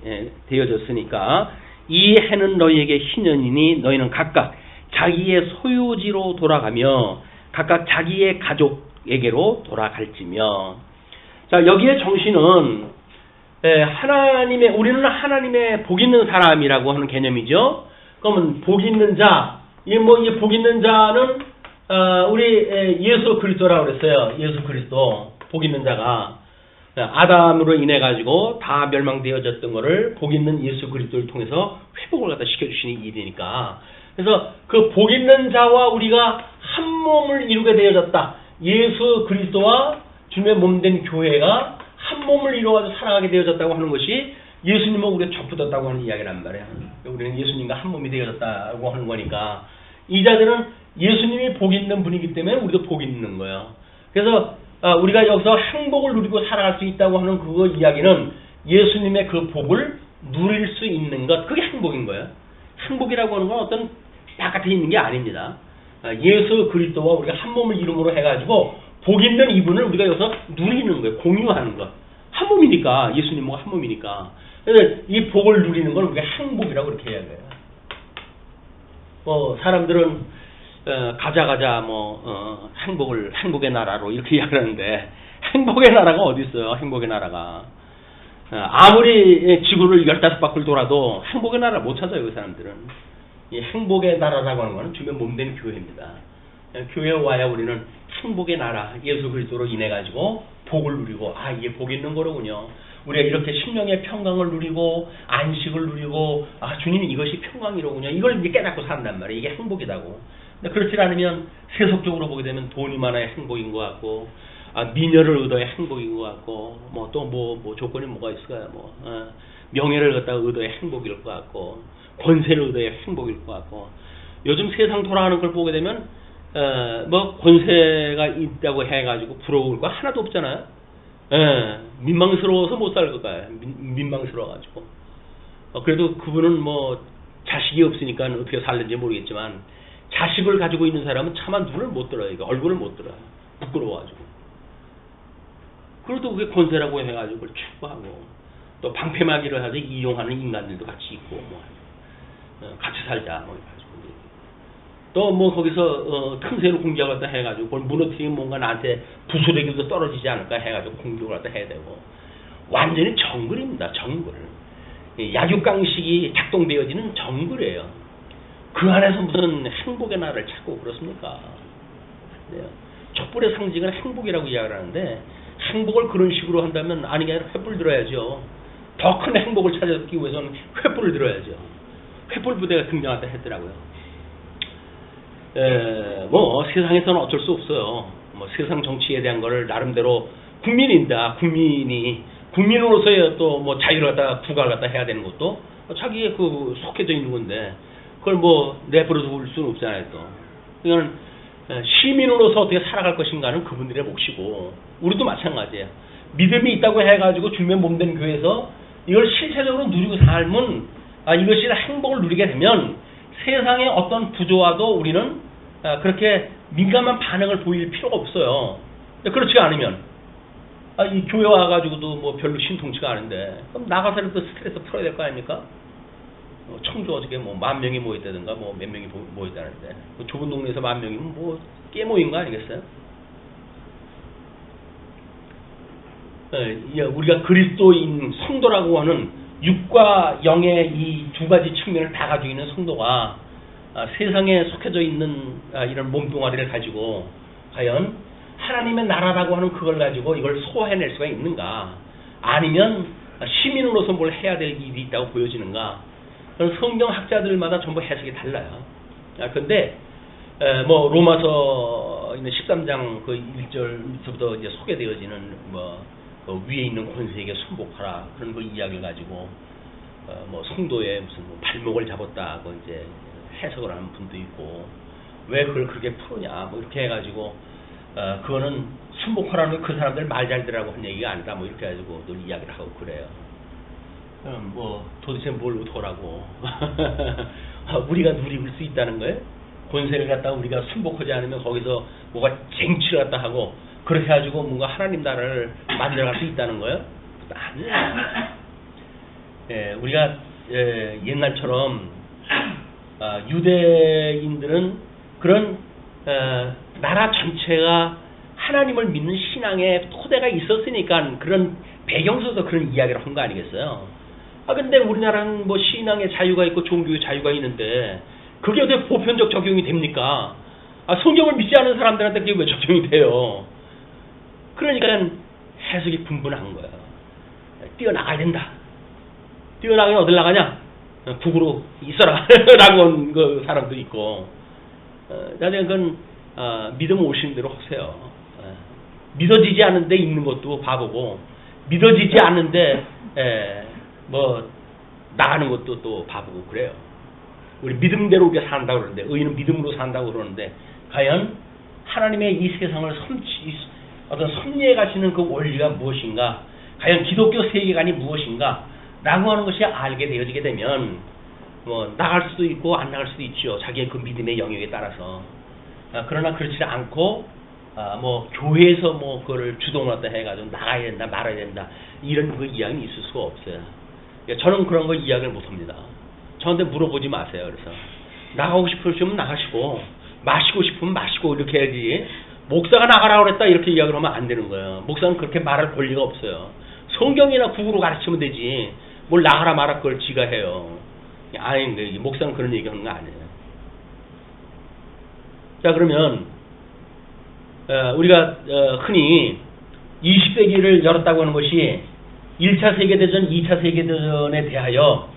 되어졌으니까 이 해는 너희에게 희년이니 너희는 각각 자기의 소유지로 돌아가며 각각 자기의 가족에게로 돌아갈지며. 자, 여기에 정신은 우리는 하나님의 복 있는 사람이라고 하는 개념이죠. 그러면 복 있는 자, 이 복 있는 자는 우리 예수 그리스도라고 그랬어요. 예수 그리스도 복 있는 자가 아담으로 인해 가지고 다 멸망되어졌던 거를 복 있는 예수 그리스도를 통해서 회복을 갖다 시켜주시는 일이니까. 그래서 그 복 있는 자와 우리가 한 몸을 이루게 되어졌다. 예수 그리스도와 주님의 몸된 교회가 한 몸을 이루어가지고 살아가게 되어졌다고 하는 것이 예수님은 우리가 접붙었다고 하는 이야기란 말이야. 우리는 예수님과 한 몸이 되어졌다고 하는 거니까 이 자들은 예수님이 복 있는 분이기 때문에 우리도 복 있는 거예요. 그래서 우리가 여기서 행복을 누리고 살아갈 수 있다고 하는 그 이야기는 예수님의 그 복을 누릴 수 있는 것, 그게 행복인 거예요. 행복이라고 하는 건 어떤 바깥에 있는 게 아닙니다. 예수 그리스도와 우리가 한 몸을 이름으로 해가지고 복 있는 이분을 우리가 여기서 누리는 거예요. 공유하는 것. 한 몸이니까, 예수님과 한 몸이니까. 그래서 이 복을 누리는 걸 우리가 행복이라고 그렇게 이야기해요. 사람들은 가자 행복의 나라로 이렇게 이야기하는데 행복의 나라가 어디 있어요? 행복의 나라가 아무리 지구를 15바퀴를 돌아도 행복의 나라 못 찾아요. 그 사람들은. 이 행복의 나라라고 하는 것은 주변 몸된 교회입니다. 교회에 와야 우리는 행복의 나라 예수 그리스도로 인해 가지고 복을 누리고 이게 복 있는 거로군요. 우리가 이렇게 심령의 평강을 누리고 안식을 누리고 주님이 이것이 평강이로군요. 이걸 이제 깨닫고 산단 말이에요. 이게 행복이라고. 근데 그렇지 않으면 세속적으로 보게 되면 돈이 많아야 행복인 것 같고 미녀를 얻어야 행복인 것 같고 또 조건이 뭐가 있을까요? 명예를 갖다가 얻어야 행복일 것 같고 권세를 얻어야 행복일 것 같고 요즘 세상 돌아가는 걸 보게 되면 권세가 있다고 해가지고 부러울 거 하나도 없잖아요. 민망스러워서 못 살 거예요. 민망스러워가지고. 그래도 그분은 자식이 없으니까 어떻게 살는지 모르겠지만 자식을 가지고 있는 사람은 차마 눈을 못 들어요. 얼굴을 못 들어요. 부끄러워가지고. 그래도 그게 권세라고 해가지고 그걸 추구하고 또 방패막이를 하서 이용하는 인간들도 같이 있고 같이 살자. 뭐 또 뭐 거기서 틈새로 공격을 갖다 해가지고 그걸 무너뜨리면 뭔가 나한테 부수레기도 떨어지지 않을까 해가지고 공격을 갖다 해야 되고 완전히 정글입니다. 정글. 약육강식이 작동되어지는 정글이에요. 그 안에서 무슨 행복의 나라를 찾고 그렇습니까? 촛불의 상징은 행복이라고 이야기를 하는데 행복을 그런 식으로 한다면 아니 게 아니라 횃불 들어야죠. 더 큰 행복을 찾기 위해서는 횃불을 들어야죠. 횃불 부대가 등장한다 했더라고요. 뭐 세상에서는 어쩔 수 없어요. 뭐 세상 정치에 대한 거를 나름대로 국민인다. 국민으로서의 또 뭐 자유를 갖다 부과를 갖다 해야 되는 것도 자기의 그 속해져 있는 건데 그걸 뭐 내버려 둘 수는 없잖아요. 또 그러니까 시민으로서 어떻게 살아갈 것인가는 그분들의 몫이고 우리도 마찬가지예요. 믿음이 있다고 해가지고 주면 몸된 교회에서 이걸 실체적으로 누리고 살면 이것이 행복을 누리게 되면 세상의 어떤 구조와도 우리는 그렇게 민감한 반응을 보일 필요가 없어요. 그렇지 않으면 이 교회 와가지고도 뭐 별로 신통치가 않은데 그럼 나가서는 또 스트레스 풀어야 될 거 아닙니까? 청주 어저께 뭐 10,000명이 모였다든가 뭐 몇 명이 모였다는데 그 좁은 동네에서 10,000명이면 뭐 꽤 모인 거 아니겠어요? 우리가 그리스도인 성도라고 하는 육과 영의 이 두 가지 측면을 다 가지고 있는 성도가 세상에 속해져 있는 이런 몸뚱아리를 가지고 과연 하나님의 나라라고 하는 그걸 가지고 이걸 소화해낼 수가 있는가 아니면 시민으로서 뭘 해야 될 일이 있다고 보여지는가 그런 성경학자들마다 전부 해석이 달라요. 그런데 뭐 로마서 13장 그 1절부터 이제 소개되어지는 그 위에 있는 권세에게 순복하라 그런 그 이야기를 가지고 뭐 성도의 무슨 뭐 발목을 잡았다고 이제 해석을 하는 분도 있고 왜 그걸 그렇게 푸느냐 뭐 이렇게 해가지고 그거는 순복하라는 그 사람들 말 잘 들으라고 한 얘기가 아니다 뭐 이렇게 해가지고 늘 이야기를 하고 그래요. 뭐 도대체 뭘 어떡하라고 우리가 누릴 수 있다는 거예요? 권세를 갖다가 우리가 순복하지 않으면 거기서 뭐가 쟁취를 갖다 하고 그렇게 해가지고 뭔가 하나님 나라를 만들어갈 수 있다는 거예요? 아니에요. 우리가 옛날처럼 유대인들은 그런 나라 전체가 하나님을 믿는 신앙의 토대가 있었으니까 그런 배경에서 그런 이야기를 한 거 아니겠어요? 근데 우리나라는 뭐 신앙의 자유가 있고 종교의 자유가 있는데 그게 어떻게 보편적 적용이 됩니까? 성경을 믿지 않는 사람들한테 그게 왜 적용이 돼요? 그러니까 해석이 분분한 거예요. 뛰어나가야 된다. 뛰어나가면 어딜 나가냐? 북으로 있어라. 라고 한 그 사람도 있고. 나중에 그건 믿음 오시는 대로 하세요. 믿어지지 않는데 있는 것도 바보고 믿어지지 않는데 뭐 나가는 것도 또 바보고 그래요. 우리 믿음대로 우리가 산다고 그러는데 의인은 믿음으로 산다고 그러는데 과연 하나님의 이 세상을 어떤 섭리해 가시는 그 원리가 무엇인가 과연 기독교 세계관이 무엇인가 라고 하는 것이 알게 되어지게 되면 뭐 나갈 수도 있고 안 나갈 수도 있죠. 자기의 그 믿음의 영역에 따라서. 그러나 그렇지 않고 뭐 교회에서 뭐 그거를 주동을 갖다 해가지고 나가야 된다 말아야 된다 이런 그 이야기는 있을 수가 없어요. 저는 그런 거 이야기를 못합니다. 저한테 물어보지 마세요. 그래서 나가고 싶으시면 나가시고 마시고 싶으면 마시고 이렇게 해야지 목사가 나가라고 그랬다 이렇게 이야기를 하면 안 되는 거예요. 목사는 그렇게 말할 권리가 없어요. 성경이나 국으로 가르치면 되지 뭘 나가라 말아 그걸 지가 해요. 아니 목사는 그런 얘기하는 거 아니에요. 자 그러면 우리가 흔히 20세기를 열었다고 하는 것이 1차 세계대전, 2차 세계대전에 대하여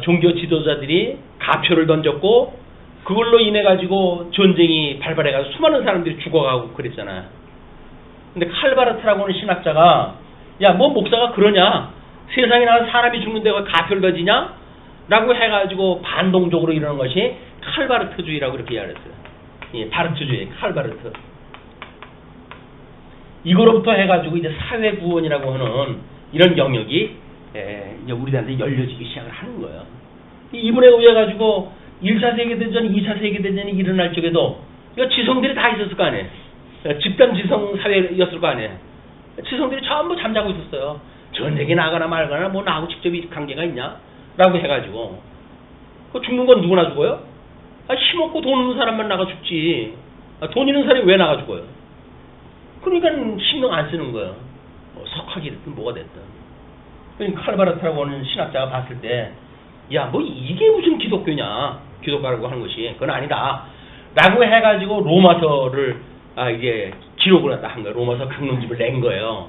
종교 지도자들이 가표를 던졌고 그걸로 인해 가지고 전쟁이 발발해가지고 수많은 사람들이 죽어가고 그랬잖아요. 근데 칼바르트라고 하는 신학자가 야 뭐 목사가 그러냐 세상에 나가서 사람이 죽는데 왜 가표를 던지냐 라고 해가지고 반동적으로 이러는 것이 칼바르트주의라고 이렇게 이야기했어요. 예, 바르트주의 칼바르트. 이거로부터 해가지고 이제 사회구원이라고 하는 이런 영역이 이제 우리한테 열려지기 시작을 하는 거예요. 이분에 의해 가지고 1차 세계대전, 2차 세계대전이 일어날 적에도 이거 지성들이 다 있었을 거 아니에요. 집단 지성 사회였을 거 아니에요. 지성들이 전부 잠자고 있었어요. 전쟁에 나가나 말거나 뭐 나하고 직접 관계가 있냐? 라고 해가지고 죽는 건 누구나 죽어요? 힘없고 돈 있는 사람만 나가 죽지. 돈 있는 사람이 왜 나가 죽어요? 그러니까 신경 안 쓰는 거예요. 석학이 됐든 뭐가 됐든. 그러니까 칼바르트라고 하는 신학자가 봤을 때, 야, 뭐 이게 무슨 기독교냐? 기독교라고 하는 것이 그건 아니다. 라고 해가지고 로마서를 이게 기록을 했다 한 거예요. 로마서 강론집을 낸 거예요.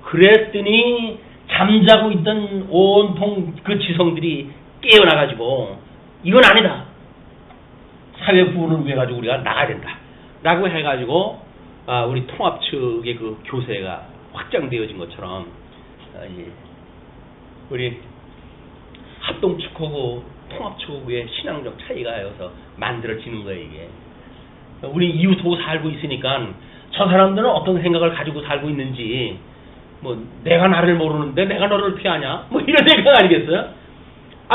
그랬더니 잠자고 있던 온통 그 지성들이 깨어나가지고 이건 아니다. 사회 구분을 위해 가지고 우리가 나가야 된다. 라고 해가지고 우리 통합 측의 그 교세가 확장되어진 것처럼 우리 합동 측하고 통합 측의 신앙적 차이가 여기서 만들어지는 거예요. 이게 우리 이웃하고 살고 있으니까 저 사람들은 어떤 생각을 가지고 살고 있는지 뭐 내가 나를 모르는데 내가 너를 어떻게 아냐? 뭐 이런 생각 아니겠어요?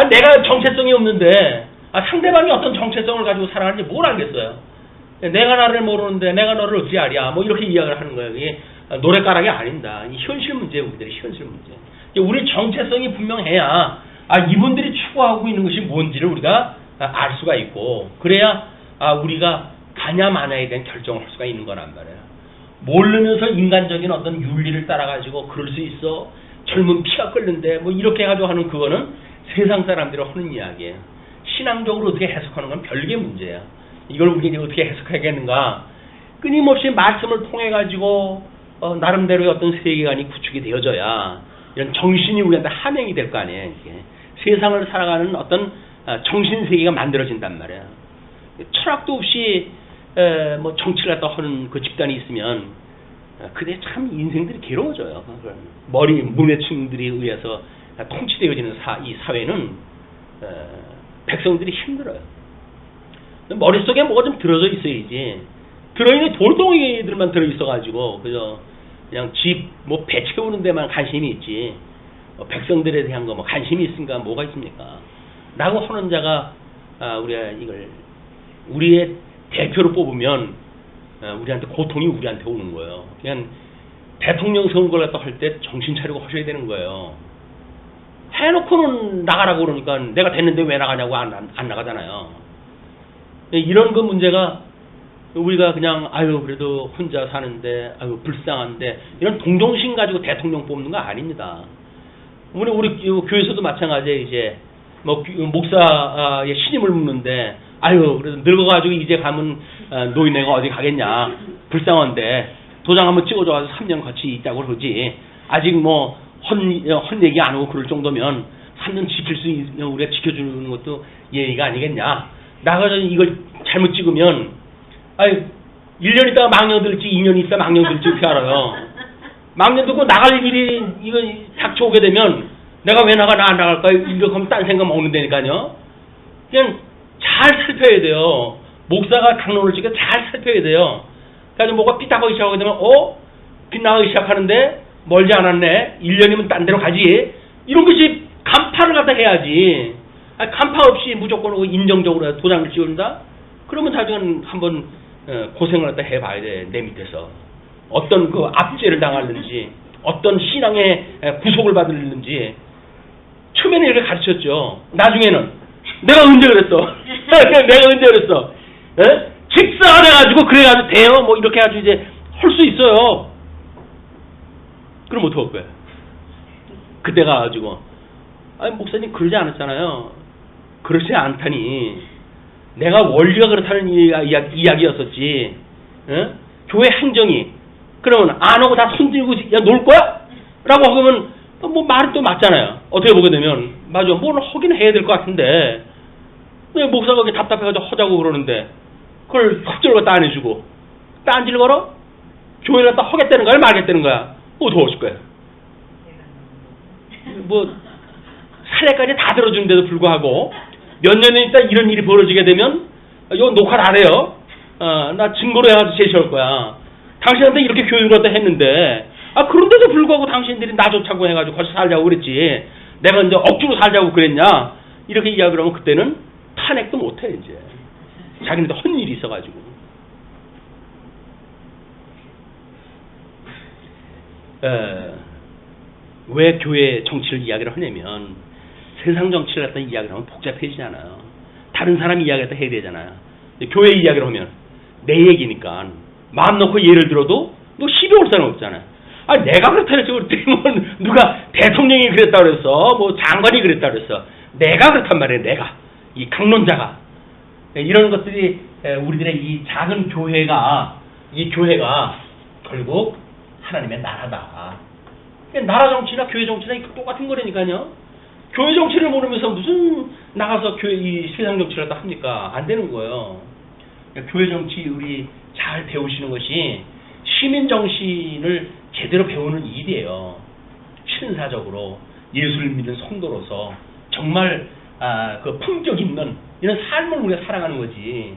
내가 정체성이 없는데 상대방이 어떤 정체성을 가지고 살아가는지 뭘 알겠어요? 내가 나를 모르는데 내가 너를 어찌 알냐? 뭐 이렇게 이야기를 하는 거예요. 이게 노랫가락이 아닙니다. 이 현실 문제예요. 우리들의 현실 문제. 우리 정체성이 분명해야 이분들이 추구하고 있는 것이 뭔지를 우리가 알 수가 있고 그래야 우리가 가냐 마냐에 대한 결정을 할 수가 있는 거란 말이에요. 모르면서 인간적인 어떤 윤리를 따라가지고 그럴 수 있어. 젊은 피가 끓는데 뭐 이렇게 해가지고 하는 그거는 세상 사람들이 하는 이야기예요. 신앙적으로 어떻게 해석하는 건 별개 문제야. 이걸 우리가 어떻게 해석하겠는가. 끊임없이 말씀을 통해가지고 나름대로의 어떤 세계관이 구축이 되어져야 이런 정신이 우리한테 함양이 될 거 아니에요. 이게. 세상을 살아가는 어떤 정신세계가 만들어진단 말이에요. 철학도 없이 뭐 정치를 갖다 하는 그 집단이 있으면 그때 참 인생들이 괴로워져요. 문외층들에 의해서 통치되어지는 이 사회는 백성들이 힘들어요. 머릿속에 뭐가 좀 들어져 있어야지. 들어있는 돌덩이들만 들어있어가지고 그냥 집 뭐 배 채우는 데만 관심이 있지. 백성들에 대한 거 뭐 관심이 있으니까 뭐가 있습니까? 라고 하는 자가 우리가 이걸 우리의 대표로 뽑으면 우리한테 고통이 우리한테 오는 거예요. 그냥 대통령 선거를 갖다 할 때 정신 차리고 하셔야 되는 거예요. 해놓고는 나가라고 그러니까 내가 됐는데 왜 나가냐고 안 나가잖아요. 이런 그 문제가 우리가 그냥 그래도 혼자 사는데 불쌍한데 이런 동정심 가지고 대통령 뽑는 거 아닙니다. 우리 교회에서도 마찬가지예요. 이제 뭐 목사의 신임을 묻는데 그래도 늙어가지고 이제 가면 노인네가 어디 가겠냐. 불쌍한데 도장 한번 찍어줘서 3년 같이 있다고 그러지. 아직 뭐 헛 얘기 안 하고 그럴 정도면 3년 지킬 수 있는 우리가 지켜주는 것도 예의가 아니겠냐. 나가서 이걸 잘못 찍으면 1년 있다가 망령 들지 2년 있다가 망령 들지 어떻게 알아요. 망령 듣고 나갈 일이 이거 닥쳐오게 되면 내가 왜 나가 나 안 나갈까 이렇게 하면 딴 생각 먹는다니까요. 그냥 잘 살펴야 돼요. 목사가 강론을 찍어 잘 살펴야 돼요. 그래서 뭐가 삐딱하기 시작하게 되면 빗나가기 시작하는데 멀지 않았네. 1년이면 딴 데로 가지. 이런 것이 간파를 갖다 해야지. 간파 없이 무조건 인정적으로 도장을 찍는다? 그러면 나중에 한번 고생을 갖다 해봐야 돼. 내 밑에서. 어떤 그 압제를 당하는지 어떤 신앙의 구속을 받을는지 처음에는 이렇게 가르쳤죠. 나중에는 내가 언제 그랬어? 내가 언제 그랬어? 직사해가지고 그래가지고 돼요? 뭐 이렇게 해가지고 이제 할 수 있어요. 그럼 어떡할 거야? 그때 가가지고 목사님 그러지 않았잖아요. 그렇지 않다니. 내가 원리가 그렇다는 이야기였었지. 교회 행정이 그러면 안 하고 다 손들고 놀 거야? 라고 하면 뭐 말은 또 맞잖아요. 어떻게 보게 되면 맞아. 뭘 하긴 해야 될 것 같은데 왜 목사가 그렇게 답답해가지고 하자고 그러는데 그걸 확정을 갖다 안 해주고 딴지를 걸어? 교회를 갖다 하겠다는 거야? 말겠다는 거야? 더 하실 거야. 뭐 사례까지 다 들어주는데도 불구하고 몇 년 있다 이런 일이 벌어지게 되면 이거 녹화를 안 해요. 나 증거로 해가지고 제시할 거야. 당신한테 이렇게 교육을 갖다 했는데 그런데도 불구하고 당신들이 나 좋자고 해가지고 같이 살자고 그랬지. 내가 이제 억지로 살자고 그랬냐. 이렇게 이야기를 하면 그때는 탄핵도 못해 이제. 자기네도 헛 일이 있어가지고. 왜 교회 정치를 이야기를 하냐면 세상 정치를 갖다 이야기를 하면 복잡해지잖아요. 다른 사람 이야기를 해야 되잖아요. 교회 이야기를 하면 내 얘기니까 마음 놓고 예를 들어도 뭐 시비 올 사람 없잖아요. 아, 내가 그렇다 그랬지. 뭐 누가 대통령이 그랬다 그랬어. 뭐 장관이 그랬다 그랬어. 내가 그렇단 말이에요. 내가. 이 강론자가. 이런 것들이 우리들의 이 작은 교회가 결국 하나님의 나라다. 나라 정치나 교회 정치나 똑같은 거라니까요. 교회 정치를 모르면서 무슨 나가서 이 세상 정치를 다 합니까? 안 되는 거예요. 교회 정치 우리 잘 배우시는 것이 시민 정신을 제대로 배우는 일이에요. 신사적으로 예수를 믿는 성도로서 정말 그 품격 있는 이런 삶을 우리가 살아가는 거지.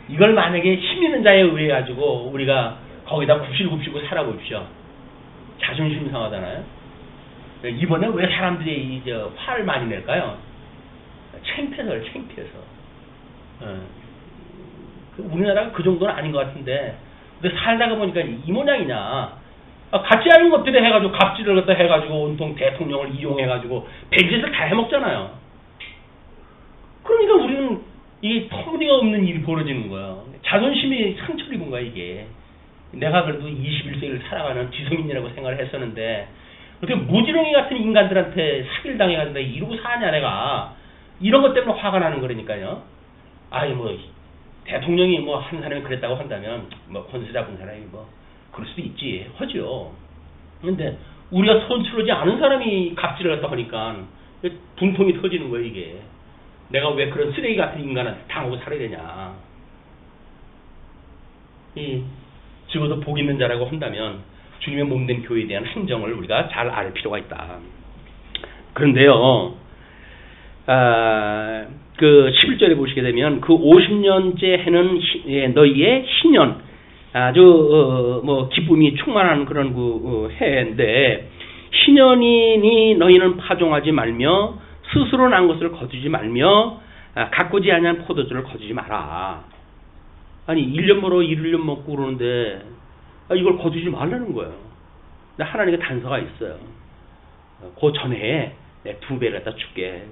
이걸 만약에 힘 있는 자에 의해 가지고 우리가 거기다 굽시고 살아보십시오. 자존심 상하잖아요. 이번에 왜 사람들이 화를 많이 낼까요? 창피해서요, 창피해서. 우리나라가 그 정도는 아닌 것 같은데, 근데 살다가 보니까 이 모양이냐. 같지 않은 것들에 해가지고 갑질을 갖다 해가지고 온통 대통령을 이용해가지고 백짓을 다 해먹잖아요. 그러니까 우리는 이게 터무니없는 일이 벌어지는 거예요. 자존심이 상처를 입은 거야, 이게. 내가 그래도 21세기를 살아가는 지성인이라고 생각을 했었는데 어떻게 무지렁이 같은 인간들한테 사기를 당해가지고 이러고 사냐 내가. 이런 것 때문에 화가 나는 거라니까요. 아니 뭐 대통령이 뭐 한 사람이 그랬다고 한다면 뭐 권세 잡은 사람이 뭐 그럴 수도 있지 하죠. 근데 우리가 선출하지 않은 사람이 갑질을 갖다 하니까 분통이 터지는 거예요, 이게. 내가 왜 그런 쓰레기 같은 인간한테 당하고 살아야 되냐. 적어도 복 있는 자라고 한다면 주님의 몸된 교회에 대한 행정을 우리가 잘 알 필요가 있다. 그런데요, 그 11절에 보시게 되면 그 50년째 해는 너희의 희년, 아주 뭐 기쁨이 충만한 그런 그 해인데, 희년이니 너희는 파종하지 말며 스스로 난 것을 거두지 말며 가꾸지 아니한 포도주를 거두지 마라. 아니 1년 벌어 1년 먹고 그러는데 이걸 거두지 말라는 거예요. 근데 하나님의 단서가 있어요. 그 전에 2배를 갖다 줄게.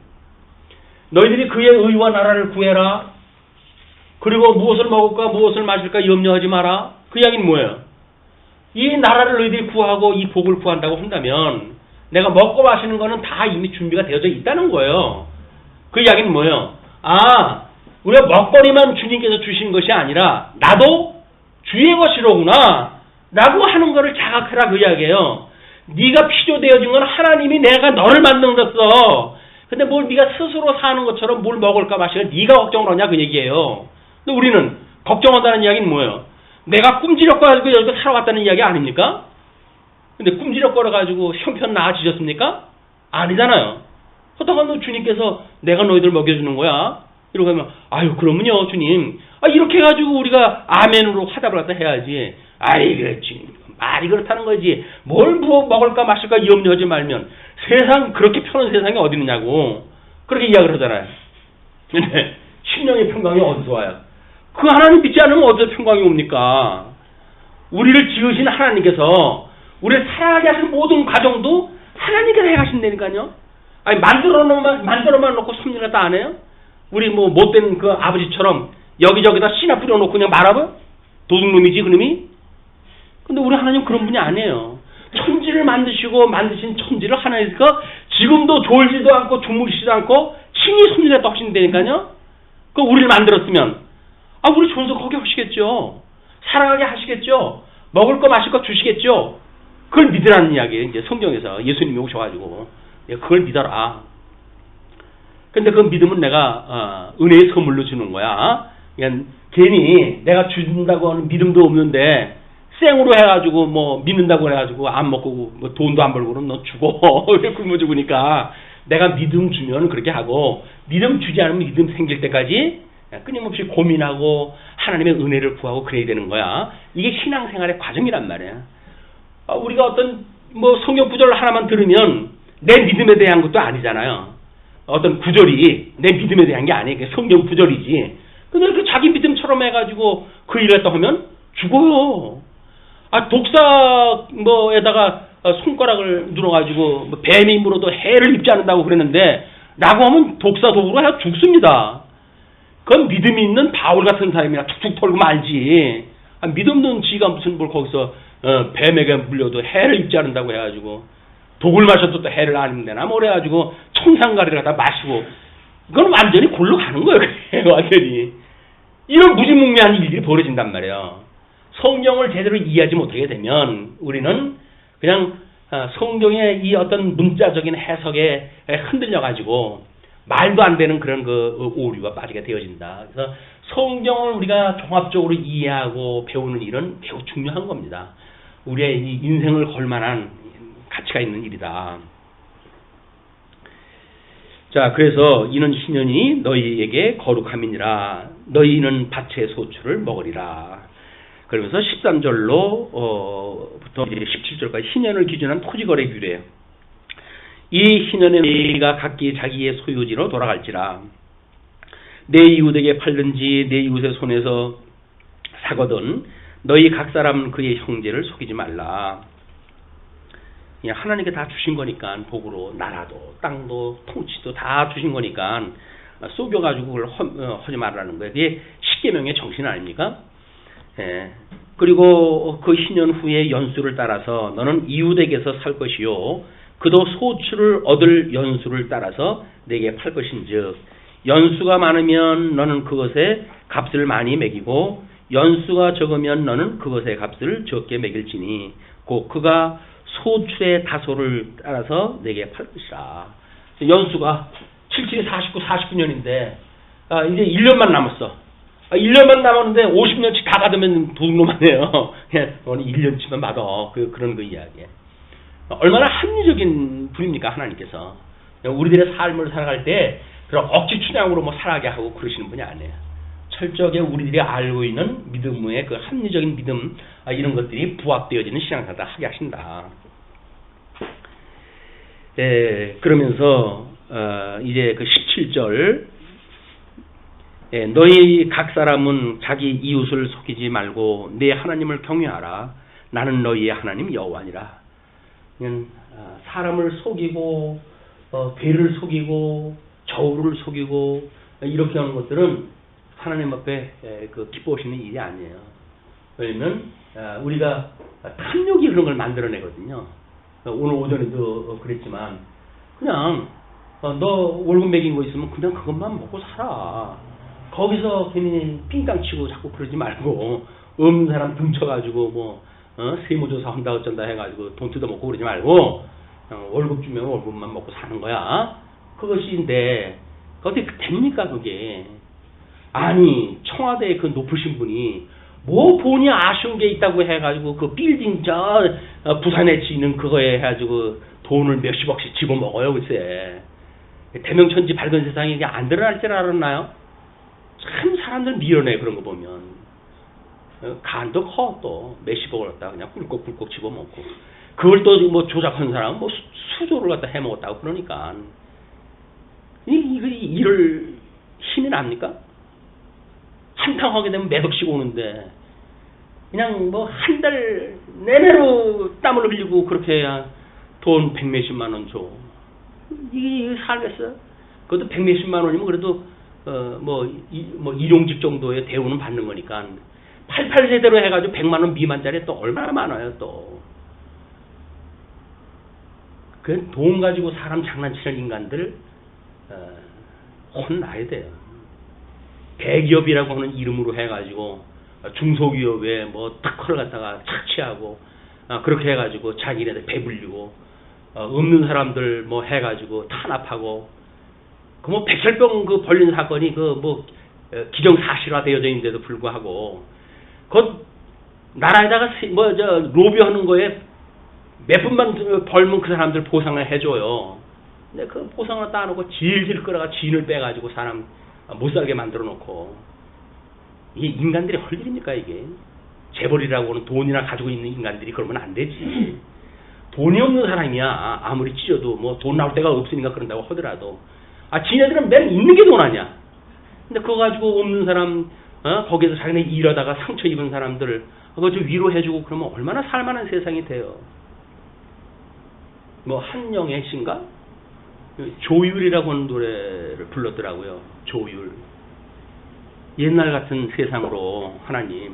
너희들이 그의 의와 나라를 구해라. 그리고 무엇을 먹을까 무엇을 마실까 염려하지 마라. 그 이야기는 뭐예요? 이 나라를 너희들이 구하고 이 복을 구한다고 한다면 내가 먹고 마시는 거는 다 이미 준비가 되어져 있다는 거예요. 그 이야기는 뭐예요? 우리가 먹거리만 주님께서 주신 것이 아니라 나도 주의 것이로구나 라고 하는 거를 자각해라, 그 이야기예요. 네가 필요되어진 건 하나님이 내가 너를 만들었어. 근데 뭘 네가 스스로 사는 것처럼 뭘 먹을까 마실까 네가 걱정을 하냐, 그 얘기예요. 근데 우리는 걱정한다는 이야기는 뭐예요? 내가 꿈지럭거려가지고 여기서 살아왔다는 이야기 아닙니까? 근데 꿈지럭거려가지고 형편 나아지셨습니까? 아니잖아요. 그렇다고 주님께서 내가 너희들 먹여주는 거야. 이러고 하면 그러면요 주님, 이렇게 해가지고 우리가 아멘으로 화답을 갖다 해야지. 그렇지, 말이 그렇다는 거지. 뭘 먹을까 마실까 염려하지 말면 세상, 그렇게 편한 세상이 어디 있느냐고 그렇게 이야기를 하잖아요. 근데 심령의 평강이 어디서 와요? 그 하나님 믿지 않으면 어디서 평강이 옵니까? 우리를 지으신 하나님께서 우리를 살아가게 하신 모든 과정도 하나님께서 해가신다니까요. 만들어만 놓고 섭리를 다 안 해요? 우리 뭐 못된 그 아버지처럼 여기저기다 씨나 뿌려놓고 그냥 말아봐? 도둑놈이지 그놈이? 근데 우리 하나님 그런 분이 아니에요. 천지를 만드신 천지를 하나님께서 지금도 졸지도 않고 주무시지도 않고 친히 섭리를 또 하신다니까요. 그 우리를 만들었으면 우리 존속하게 하시겠죠. 살아가게 하시겠죠. 먹을 거 마실 거 주시겠죠. 그걸 믿으라는 이야기예요. 이제 성경에서 예수님이 오셔가지고 그걸 믿어라. 근데 그 믿음은 내가 은혜의 선물로 주는 거야. 그러니까 괜히 내가 준다고 하는 믿음도 없는데 생으로 해가지고 뭐 믿는다고 해가지고 안 먹고 뭐 돈도 안 벌고 그럼 너 죽어. 왜 굶어 죽으니까 내가 믿음 주면 그렇게 하고, 믿음 주지 않으면 믿음 생길 때까지 끊임없이 고민하고 하나님의 은혜를 구하고 그래야 되는 거야. 이게 신앙생활의 과정이란 말이야. 우리가 어떤 뭐 성경 구절 하나만 들으면 내 믿음에 대한 것도 아니잖아요. 어떤 구절이 내 믿음에 대한 게 아니에요. 성경 구절이지. 근데 그 자기 믿음처럼 해가지고 그 일을 했다 하면 죽어요. 독사 뭐에다가 손가락을 눌어가지고 뭐 뱀이 물어도 해를 입지 않는다고 그랬는데 라고 하면 독사 독으로 해서 죽습니다. 그건 믿음이 있는 바울 같은 사람이나 툭툭 털고 말지. 믿음 없는 지가 무슨 뭘 거기서 뱀에게 물려도 해를 입지 않는다고 해가지고 독을 마셔도 또 해를 안 입는데나 뭐 그래가지고 청산가리를 갖다 마시고 그건 완전히 골로 가는 거예요. 완전히. 이런 무지몽매한 일들이 벌어진단 말이에요. 성경을 제대로 이해하지 못하게 되면 우리는 그냥 성경의 이 어떤 문자적인 해석에 흔들려가지고 말도 안 되는 그런 그 오류가 빠지게 되어진다. 그래서 성경을 우리가 종합적으로 이해하고 배우는 일은 매우 중요한 겁니다. 우리의 이 인생을 걸 만한 가치가 있는 일이다. 자, 그래서 이는 신년이 너희에게 거룩함이니라. 너희는 밭의 소출을 먹으리라. 그러면서 13절로 부터 17절까지 신년을 기준한 토지거래 규례. 이 신년에 너희가 각기 자기의 소유지로 돌아갈지라. 내 이웃에게 팔든지 내 이웃의 손에서 사거든 너희 각 사람은 그의 형제를 속이지 말라. 하나님께 다 주신 거니까 복으로 나라도 땅도 통치도 다 주신 거니까 속여가지고 그걸 하지 말라는 거예요. 그게 십계명의 정신 아닙니까? 예. 그리고 그 신년 후에 연수를 따라서 너는 이웃에게서 살 것이요 그도 소출을 얻을 연수를 따라서 내게 팔 것인즉 연수가 많으면 너는 그것에 값을 많이 매기고 연수가 적으면 너는 그것의 값을 적게 매길지니 곧 그가 소출의 다소를 따라서 내게 팔 것이라. 연수가 77이 49년인데 이제 1년만 남았어. 1년만 남았는데 50년치 다 받으면 돈으로만 해요. 그냥 1년치만 받아. 그런 그 이야기에. 얼마나 합리적인 분입니까 하나님께서. 우리들의 삶을 살아갈 때 그런 억지 춘향으로 뭐 살아가게 하고 그러시는 분이 아니에요. 철저하게 우리들이 알고 있는 믿음의 그 합리적인 믿음 이런 것들이 부합되어지는 신앙생활을 하게 하신다. 그러면서 이제 그 17절 너희 각 사람은 자기 이웃을 속이지 말고 내 하나님을 경외하라. 나는 너희의 하나님 여호와니라. 사람을 속이고 괴를 속이고 저울을 속이고 이렇게 하는 것들은 하나님 앞에 기뻐하시는 일이 아니에요. 왜냐면 우리가 탐욕이 그런 걸 만들어내거든요. 오늘 오전에도 그랬지만 그냥 너 월급 매긴 거 있으면 그냥 그것만 먹고 살아. 거기서 괜히 삥땅 치고 자꾸 그러지 말고 없는 사람 등쳐가지고 뭐 세무조사 한다 어쩐다 해가지고 돈 뜯어먹고 그러지 말고 월급 주면 월급만 먹고 사는 거야. 그것인데 어떻게 됩니까 그게. 아니 청와대 그 높으신 분이 뭐 본이 아쉬운 게 있다고 해가지고 그 빌딩 부산에 지는 그거에 해가지고 돈을 몇십억씩 집어먹어요 글쎄. 대명천지 밝은 세상에 이게 안 드러날 줄 알았나요? 참 사람들 밀어내 그런 거 보면. 간도 커 또 몇십억을 갖다 그냥 꿀꺽꿀꺽 집어먹고 그걸 또 뭐 조작한 사람은 뭐 수조를 갖다 해먹었다고 그러니까 이럴 힘이 납니까? 한탕하게 되면 몇 억씩 오는데 그냥 뭐 한 달 내내로 땀을 흘리고 그렇게 해야 돈 백몇십만 원 줘. 이게 살겠어? 그것도 백몇십만 원이면 그래도 뭐 일용직 정도의 대우는 받는 거니까 88세대로 해가지고 100만 원 미만짜리 또 얼마나 많아요 또. 그 돈 가지고 사람 장난치는 인간들 혼나야 돼요. 대기업이라고 하는 이름으로 해가지고 중소기업에 뭐 특허를 갖다가 착취하고 그렇게 해가지고 자기네들 배불리고 없는 사람들 뭐 해가지고 탄압하고 그 뭐 백혈병 그 벌린 사건이 그 뭐 기정사실화 되어져 있는데도 불구하고 그 나라에다가 뭐 로비하는 거에 몇 분만 벌면 그 사람들 보상을 해줘요. 근데 그 보상을 따놓고 질질 끌어가 진을 빼가지고 사람 못 살게 만들어 놓고 이게 인간들이 할 일입니까 이게. 재벌이라고 하는 돈이나 가지고 있는 인간들이 그러면 안 되지. 돈이 없는 사람이야 아무리 찢어도 뭐 돈 나올 데가 없으니까 그런다고 하더라도 지네들은 맨 있는 게 돈 아니야. 근데 그거 가지고 없는 사람 거기서 자기네 일하다가 상처 입은 사람들 그거 좀 위로해주고 그러면 얼마나 살만한 세상이 돼요. 뭐 한영애 씨인가 조율이라고 하는 노래를 불렀더라고요. 조율. 옛날 같은 세상으로 하나님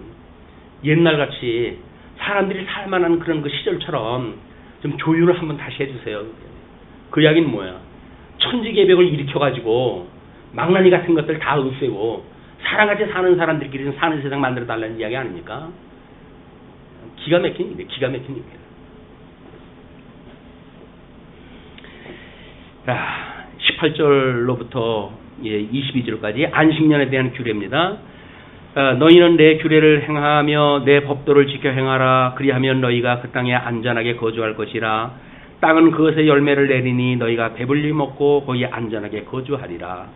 옛날같이 사람들이 살만한 그런 그 시절처럼 좀 조율을 한번 다시 해주세요. 그 이야기는 뭐야? 천지개벽을 일으켜가지고 망나니 같은 것들 다 없애고 사람같이 사는 사람들끼리 사는 세상 만들어 달라는 이야기 아닙니까? 기가 막힌 일이에요. 기가 막힌 일이에요. 자, 18절로부터 22절까지 안식년에 대한 규례입니다. 너희는 내 규례를 행하며 내 법도를 지켜 행하라. 그리하면 너희가 그 땅에 안전하게 거주할 것이라. 땅은 그것의 열매를 내리니 너희가 배불리 먹고 거기 안전하게 거주하리라.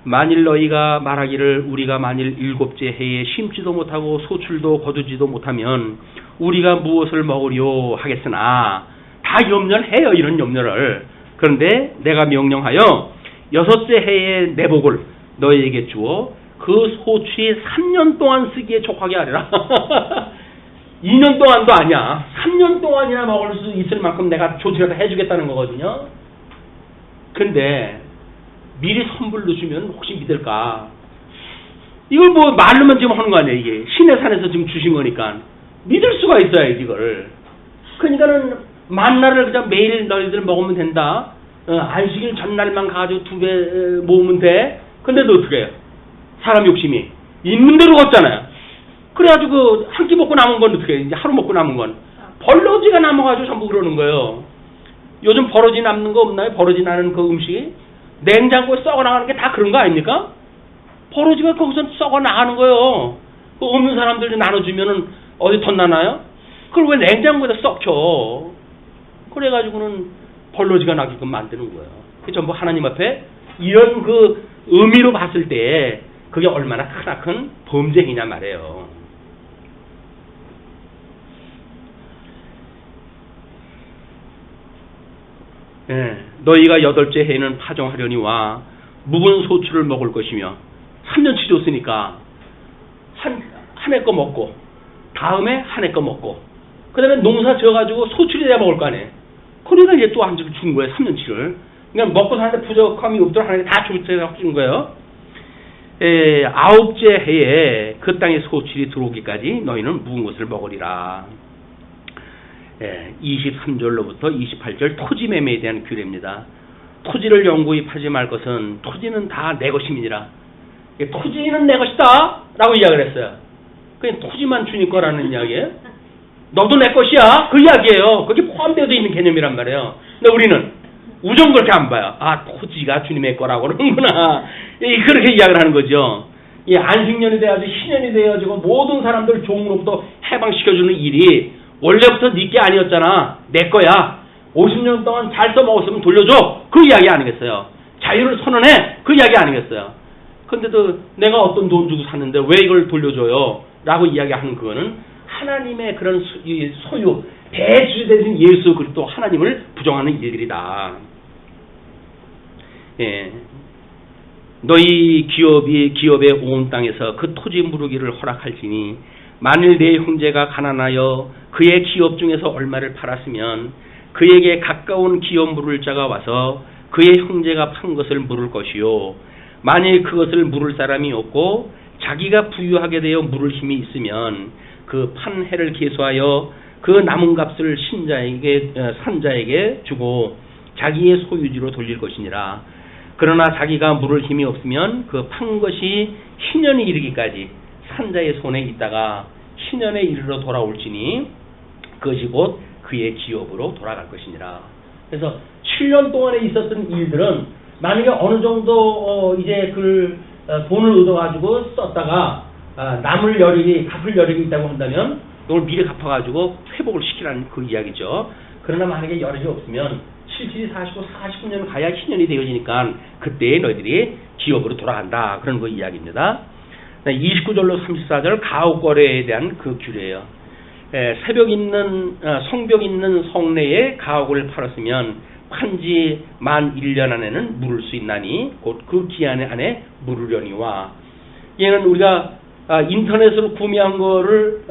만일 너희가 말하기를 우리가 만일 7째 해에 심지도 못하고 소출도 거두지도 못하면 우리가 무엇을 먹으려 하겠으나 다 염려를 해요. 이런 염려를. 그런데 내가 명령하여 6째 해에 내 복을 너희에게 주어 그 소출이 3년 동안 쓰기에 족하게 하리라. 2년 동안도 아니야. 3년 동안이나 먹을 수 있을 만큼 내가 조치를 해주겠다는 거거든요. 근데 미리 선물로 주면 혹시 믿을까? 이걸 뭐 말로만 지금 하는 거 아니에요. 이게 신의 산에서 지금 주신 거니까 믿을 수가 있어야지 이거를. 그러니까는 만나를 그냥 매일 너희들 먹으면 된다. 안식일 전날만 가지고 2배 모으면 돼. 근데도 어떻게 해요? 사람 욕심이 있는 대로 걷잖아요. 그래가지고 한 끼 먹고 남은 건 어떻게 해요? 이제 하루 먹고 남은 건 벌러지가 남아가지고 전부 그러는 거예요. 요즘 버러지 남는 거 없나요? 버러지 나는 그 음식이 냉장고에 썩어 나가는 게 다 그런 거 아닙니까? 버러지가 거기서 썩어 나가는 거예요. 그 없는 사람들 나눠주면은 어디 덧나나요? 그걸 왜 냉장고에다 썩혀? 그래가지고는 벌러지가 나게끔 만드는 거예요. 그게 전부 하나님 앞에 이런 그 의미로 봤을 때 그게 얼마나 크나큰 범죄이냐 말이에요. 너희가 8째 해에는 파종하려니와 묵은 소출을 먹을 것이며 3년치 줬으니까 한 해 거 먹고 다음에 한 해 거 먹고 그 다음에 농사 지어가지고 소출이 돼야 먹을 거 아니에요. 그러니까 이제 또 한 줄 준 거예요. 3년치를. 그러니까 먹고 사는데 부족함이 없도록 하나님이 다 준 거예요. 9째 해에 그 땅에 소출이 들어오기까지 너희는 묵은 것을 먹으리라. 23절로부터 28절 토지 매매에 대한 규례입니다. 토지를 영구히 파지 말 것은 토지는 다 내 것임이니라. 토지는 내 것이다 라고 이야기를 했어요. 그냥 토지만 주님 거라는 이야기예요. 너도 내 것이야 그 이야기예요. 그게 포함되어 있는 개념이란 말이에요. 근데 우리는 우정 그렇게 안 봐요. 아, 토지가 주님의 거라고 그러는구나. 그렇게 이야기를 하는 거죠. 이 안식년이 돼가지고 신년이 돼가지고 모든 사람들 종으로부터 해방시켜주는 일이 원래부터 네 게 아니었잖아. 내 거야. 50년 동안 잘 써먹었으면 돌려줘. 그 이야기 아니겠어요. 자유를 선언해. 그 이야기 아니겠어요. 근데도 내가 어떤 돈 주고 샀는데 왜 이걸 돌려줘요? 라고 이야기하는 그거는 하나님의 그런 소유, 대주되신 예수 그리스도 하나님을 부정하는 일들이다. 너희 기업의 온 땅에서 그 토지 무르기를 허락할지니 만일 내 형제가 가난하여 그의 기업 중에서 얼마를 팔았으면 그에게 가까운 기업 물을 자가 와서 그의 형제가 판 것을 물을 것이요 만일 그것을 물을 사람이 없고 자기가 부유하게 되어 물을 힘이 있으면 그 판 해를 계수하여 그 남은 값을 산자에게 주고 자기의 소유지로 돌릴 것이니라. 그러나 자기가 물을 힘이 없으면 그 판 것이 희년이 이르기까지 산자의 손에 있다가 희년에 이르러 돌아올지니 그것이 곧 그의 기업으로 돌아갈 것이니라. 그래서 7년 동안에 있었던 일들은 만약에 어느 정도 이제 그 돈을 얻어가지고 썼다가 남을 여력이 갚을 여력이 있다고 한다면 이걸 미리 갚아가지고 회복을 시키라는 그 이야기죠. 그러나 만약에 여력이 없으면 77, 49, 49년 가야 희년이 되어지니까 그때 너희들이 기업으로 돌아간다. 그런 그 이야기입니다. 29절로 34절 가옥거래에 대한 그 규례예요. 성벽 있는 성내에 가옥을 팔았으면 판지 만 1년 안에는 물을 수 있나니 곧 그 기한 안에 물으려니와 얘는 우리가 인터넷으로 구매한 거를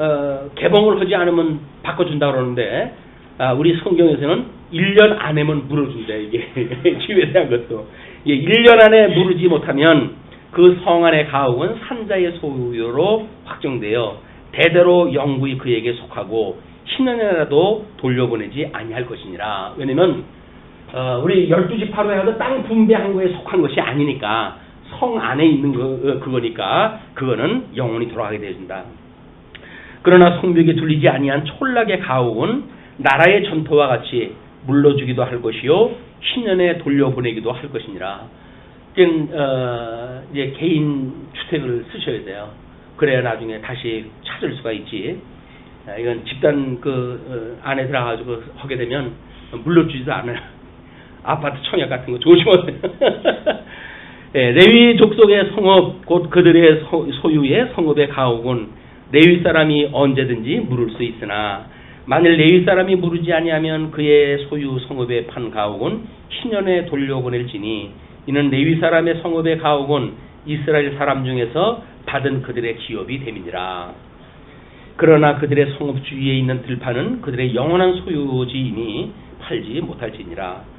개봉을 하지 않으면 바꿔준다 그러는데 우리 성경에서는 1년 안에만 물어준다. 이게 집에 대한 것도 1년 안에 물으지 못하면 그 성 안의 가옥은 산자의 소유로 확정되어 대대로 영구히 그에게 속하고 신년에라도 돌려보내지 아니할 것이니라. 왜냐면 우리 12지파로 해도 땅 분배한 거에 속한 것이 아니니까 성 안에 있는 그거니까 그거는 영원히 돌아가게 되어진다. 그러나 성벽에 둘리지 아니한 촌락의 가옥은 나라의 전토와 같이 물러주기도 할 것이요 신년에 돌려보내기도 할 것이니라. 이제 개인 주택을 쓰셔야 돼요. 그래야 나중에 다시 찾을 수가 있지. 이건 집단 안에 들어가지고 하게 되면 물러주지도 않아요. 아파트 청약 같은 거 조심하세요. 예, 레위 족속의 성읍 곧 그들의 소유의 성읍의 가옥은 레위 사람이 언제든지 물을 수 있으나 만일 레위 사람이 물으지 아니하면 그의 소유 성읍에 판 가옥은 신년에 돌려보낼지니 이는 레위 사람의 성읍의 가옥은 이스라엘 사람 중에서 받은 그들의 기업이 됨이니라. 그러나 그들의 성읍 주위에 있는 들판은 그들의 영원한 소유지이니 팔지 못할지니라.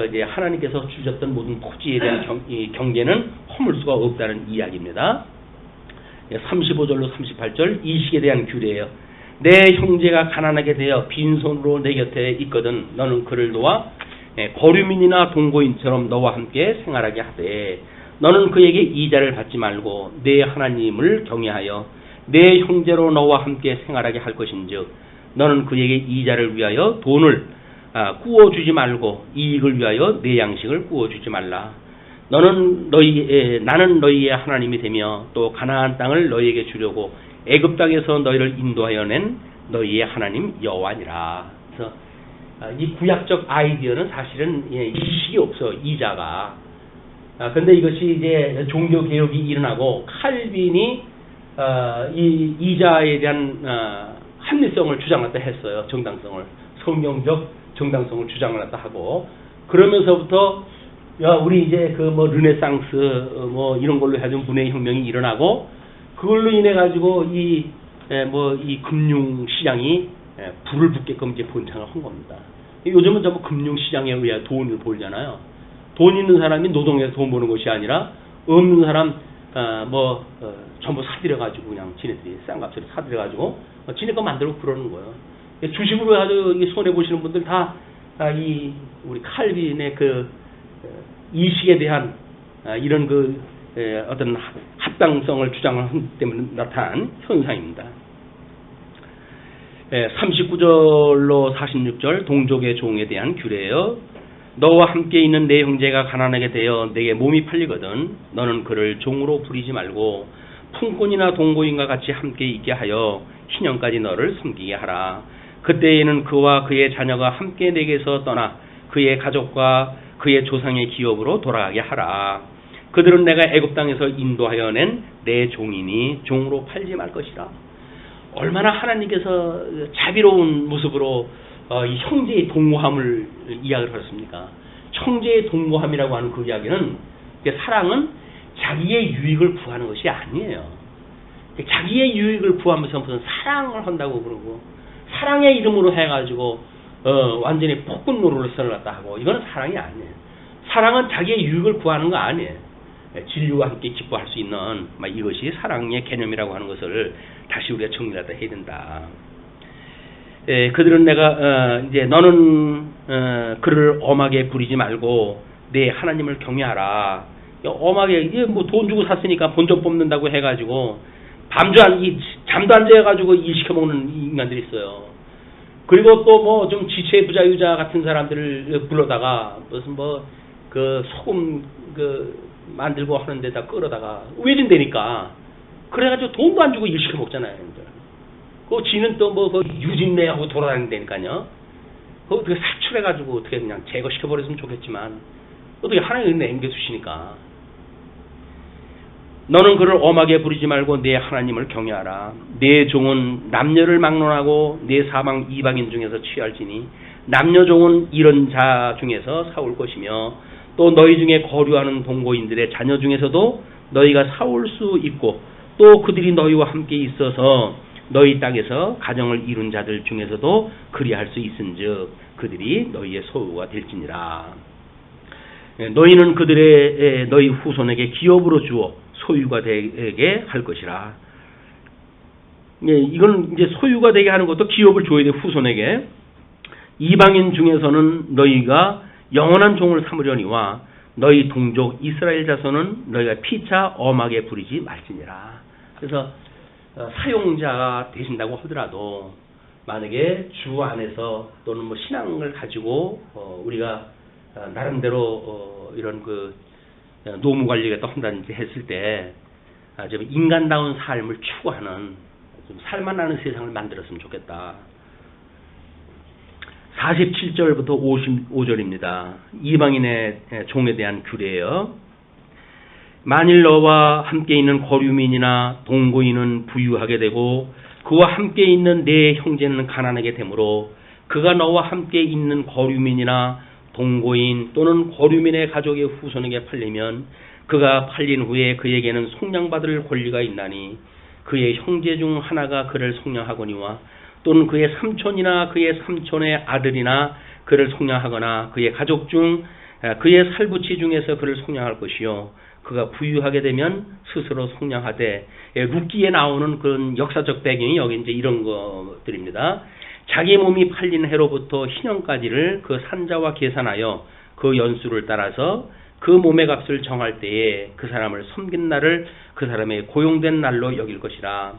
이제 하나님께서 주셨던 모든 토지에 대한 경계는 허물 수가 없다는 이야기입니다. 35절로 38절 이식에 대한 규례예요. 내 형제가 가난하게 되어 빈손으로 내 곁에 있거든 너는 그를 도와 거류민이나 동거인처럼 너와 함께 생활하게 하되 너는 그에게 이자를 받지 말고 내 하나님을 경외하여 내 형제로 너와 함께 생활하게 할 것인즉 너는 그에게 이자를 위하여 돈을 구워주지 말고 이익을 위하여 내 양식을 구워주지 말라. 나는 너희의 하나님이 되며 또 가나안 땅을 너희에게 주려고 애굽 땅에서 너희를 인도하여 낸 너희의 하나님 여호와니라. 그래서 이 구약적 아이디어는 사실은 이식이 없어 이자가. 근데 이것이 이제 종교 개혁이 일어나고 칼빈이 이 이자에 대한 합리성을 주장했다 했어요. 정당성을 성경적 정당성을 주장을 했다 하고 그러면서부터 우리 이제 르네상스 이런 걸로 해가지고 문화의 혁명이 일어나고 그걸로 인해 가지고 이 금융 시장이 불을 붙게끔 이제 번창을 한 겁니다. 요즘은 전부 금융 시장에 의해 돈을 벌잖아요. 돈 있는 사람이 노동해서 돈 버는 것이 아니라 없는 사람 전부 사들여 가지고 그냥 지네들이 싼 값으로 사들여 가지고 지네 거 만들고 그러는 거예요. 주식으로 아주 손해 보시는 분들 다 우리 칼빈의 이식에 대한 이런 어떤 합당성을 주장하기 때문에 나타난 현상입니다. 39절로 46절 동족의 종에 대한 규례예요. 너와 함께 있는 내 형제가 가난하게 되어 내게 몸이 팔리거든 너는 그를 종으로 부리지 말고 품꾼이나 동거인과 같이 함께 있게 하여 희년까지 너를 섬기게 하라. 그때에는 그와 그의 자녀가 함께 내게서 떠나 그의 가족과 그의 조상의 기업으로 돌아가게 하라. 그들은 내가 애굽 땅에서 인도하여 낸 내 종이니 종으로 팔지 말 것이라. 얼마나 하나님께서 자비로운 모습으로 이 형제의 동거함을 이야기를 하셨습니까? 형제의 동거함이라고 하는 그 이야기는 사랑은 자기의 유익을 구하는 것이 아니에요. 자기의 유익을 구하면서 무슨 사랑을 한다고 그러고 사랑의 이름으로 해가지고 완전히 폭군 노릇을 써놨다 하고 이건 사랑이 아니에요. 사랑은 자기의 유익을 구하는 거 아니에요. 진리와 함께 기뻐할 수 있는 이것이 사랑의 개념이라고 하는 것을 다시 우리가 정리하다 해야 된다. 그들은 내가 이제 너는 그를 엄하게 부리지 말고 내 하나님을 경외하라. 엄하게 이게 돈 주고 샀으니까 본전 뽑는다고 해가지고 잠도 안 재가지고 일 시켜 먹는 인간들이 있어요. 그리고 또 좀 지체 부자유자 같은 사람들을 불러다가 무슨 소금 만들고 하는 데다 끌어다가 외진되니까 그래가지고 돈도 안 주고 일 시켜 먹잖아요. 지는 또 유진내하고 돌아다닌다니까요. 어떻게 사출해가지고 어떻게 그냥 제거시켜버렸으면 좋겠지만 어떻게 하나님이 남겨주시니까. 너는 그를 엄하게 부리지 말고 내 하나님을 경외하라. 내 종은 남녀를 막론하고 내 사방 이방인 중에서 취할지니 남녀 종은 이런 자 중에서 사올 것이며 또 너희 중에 거류하는 동거인들의 자녀 중에서도 너희가 사올 수 있고 또 그들이 너희와 함께 있어서 너희 땅에서 가정을 이룬 자들 중에서도 그리할 수 있은즉 그들이 너희의 소유가 될지니라. 너희는 너희 후손에게 기업으로 주어 소유가 되게 할 것이라. 예, 이건 이제 소유가 되게 하는 것도 기업을 줘야 돼, 후손에게. 이방인 중에서는 너희가 영원한 종을 삼으려니와 너희 동족 이스라엘 자손은 너희가 피차 엄하게 부리지 말지니라. 그래서 사용자가 되신다고 하더라도 만약에 주 안에서 또는 뭐 신앙을 가지고 우리가 나름대로 이런 그 노무 관리가 또 한다든지 했을 때 좀 인간다운 삶을 추구하는 좀 살만하는 세상을 만들었으면 좋겠다. 47절부터 55절입니다. 이방인의 종에 대한 규례예요. 만일 너와 함께 있는 거류민이나 동거인은 부유하게 되고 그와 함께 있는 내 형제는 가난하게 되므로 그가 너와 함께 있는 거류민이나 동거인 또는 거류민의 가족의 후손에게 팔리면 그가 팔린 후에 그에게는 속량받을 권리가 있나니 그의 형제 중 하나가 그를 속량하거니와 또는 그의 삼촌이나 그의 삼촌의 아들이나 그를 속량하거나 그의 가족 중 그의 살부치 중에서 그를 속량할 것이요 그가 부유하게 되면 스스로 속량하되 룻기에 나오는 그런 역사적 배경이 여기 이제 이런 것들입니다. 자기 몸이 팔린 해로부터 희년까지를 그 산자와 계산하여 그 연수를 따라서 그 몸의 값을 정할 때에 그 사람을 섬긴 날을 그 사람의 고용된 날로 여길 것이라.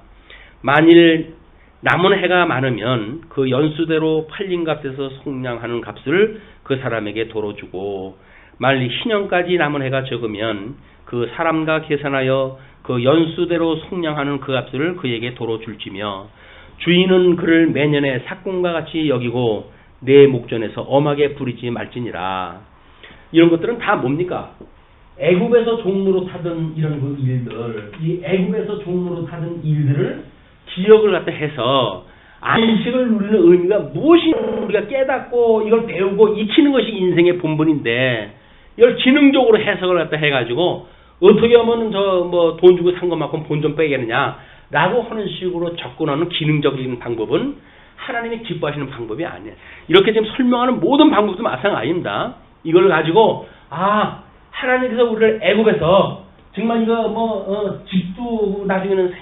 만일 남은 해가 많으면 그 연수대로 팔린 값에서 속량하는 값을 그 사람에게 도로 주고 만일 희년까지 남은 해가 적으면 그 사람과 계산하여 그 연수대로 속량하는 그 값을 그에게 도로 줄지며 주인은 그를 매년의 삭공과 같이 여기고 내 목전에서 엄하게 부리지 말지니라. 이런 것들은 다 뭡니까? 애굽에서 종로로 타던 이런 그 일들, 이 애굽에서 종로로 타던 일들을 기억을 갖다 해서 안식을 누리는 의미가 무엇인지 우리가 깨닫고 이걸 배우고 익히는 것이 인생의 본분인데 이걸 지능적으로 해석을 갖다 해가지고 어떻게 하면 저 뭐 돈 주고 산 것만큼 본 좀 빼겠느냐라고 하는 식으로 접근하는 기능적인 방법은 하나님이 기뻐하시는 방법이 아니에요. 이렇게 지금 설명하는 모든 방법도 마찬가지입니다. 이걸 가지고 하나님께서 우리를 애굽에서 정말 이거 집도 나중에는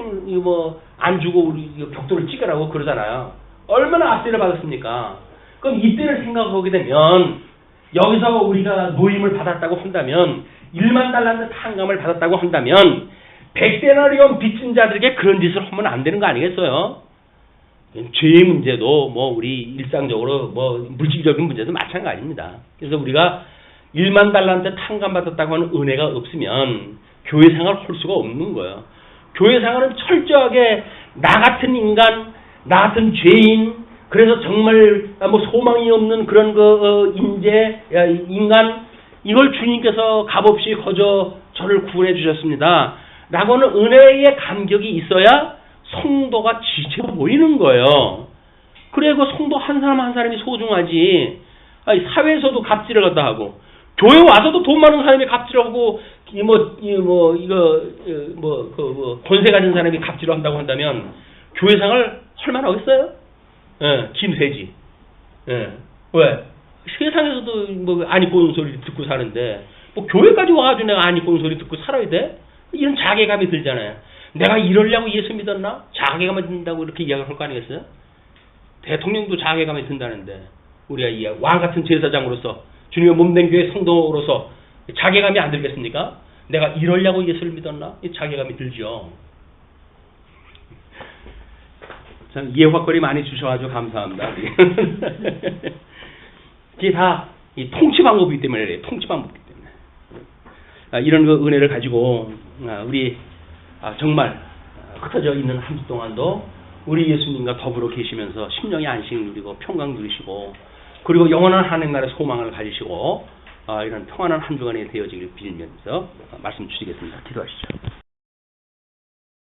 안 주고 우리 벽돌을 찍으라고 그러잖아요. 얼마나 압제를 받았습니까? 그럼 이때를 생각하게 되면 여기서 우리가 노임을 받았다고 한다면 1만 달란트 탕감을 받았다고 한다면 100데나리온 빚진 자들에게 그런 짓을 하면 안 되는 거 아니겠어요? 죄의 문제도 우리 일상적으로 물질적인 문제도 마찬가지입니다. 그래서 우리가 1만 달란트 탕감 받았다고 하는 은혜가 없으면 교회 생활을 할 수가 없는 거예요. 교회 생활은 철저하게 나 같은 인간, 나 같은 죄인, 그래서 정말 소망이 없는 그런 인재, 인간, 이걸 주님께서 값없이 거저 저를 구원해 주셨습니다. 라고 하는 은혜의 감격이 있어야 성도가 지쳐 보이는 거예요. 그래, 그 성도 한 사람 한 사람이 소중하지. 사회에서도 갑질을 갖다 하고, 교회 와서도 돈 많은 사람이 갑질하고, 권세 가진 사람이 갑질을 한다고 한다면, 교회 생활 할만하겠어요? 예, 김세지. 예. 왜? 세상에서도 안 이쁜 소리 듣고 사는데, 교회까지 와가지고 내가 안 이쁜 소리 듣고 살아야 돼? 이런 자괴감이 들잖아요. 내가 이러려고 예수 믿었나? 자괴감이 든다고 이렇게 이야기를 할 거 아니겠어요? 대통령도 자괴감이 든다는데, 우리가 이 왕 같은 제사장으로서, 주님의 몸된 교회 성도로서 자괴감이 안 들겠습니까? 내가 이러려고 예수를 믿었나? 이 자괴감이 들죠. 참 예화거리 많이 주셔가지고 감사합니다. 이게 다 이 통치 방법이기 때문에 그래요. 통치 방법이기 때문에. 이런 은혜를 가지고 우리 정말 흩어져 있는 한 주 동안도 우리 예수님과 더불어 계시면서 심령의 안식을 누리고 평강 누리시고 그리고 영원한 하나님 나라의 소망을 가지시고 이런 평안한 한 주간이 되어지길 빌면서 말씀 주시겠습니다. 기도하시죠.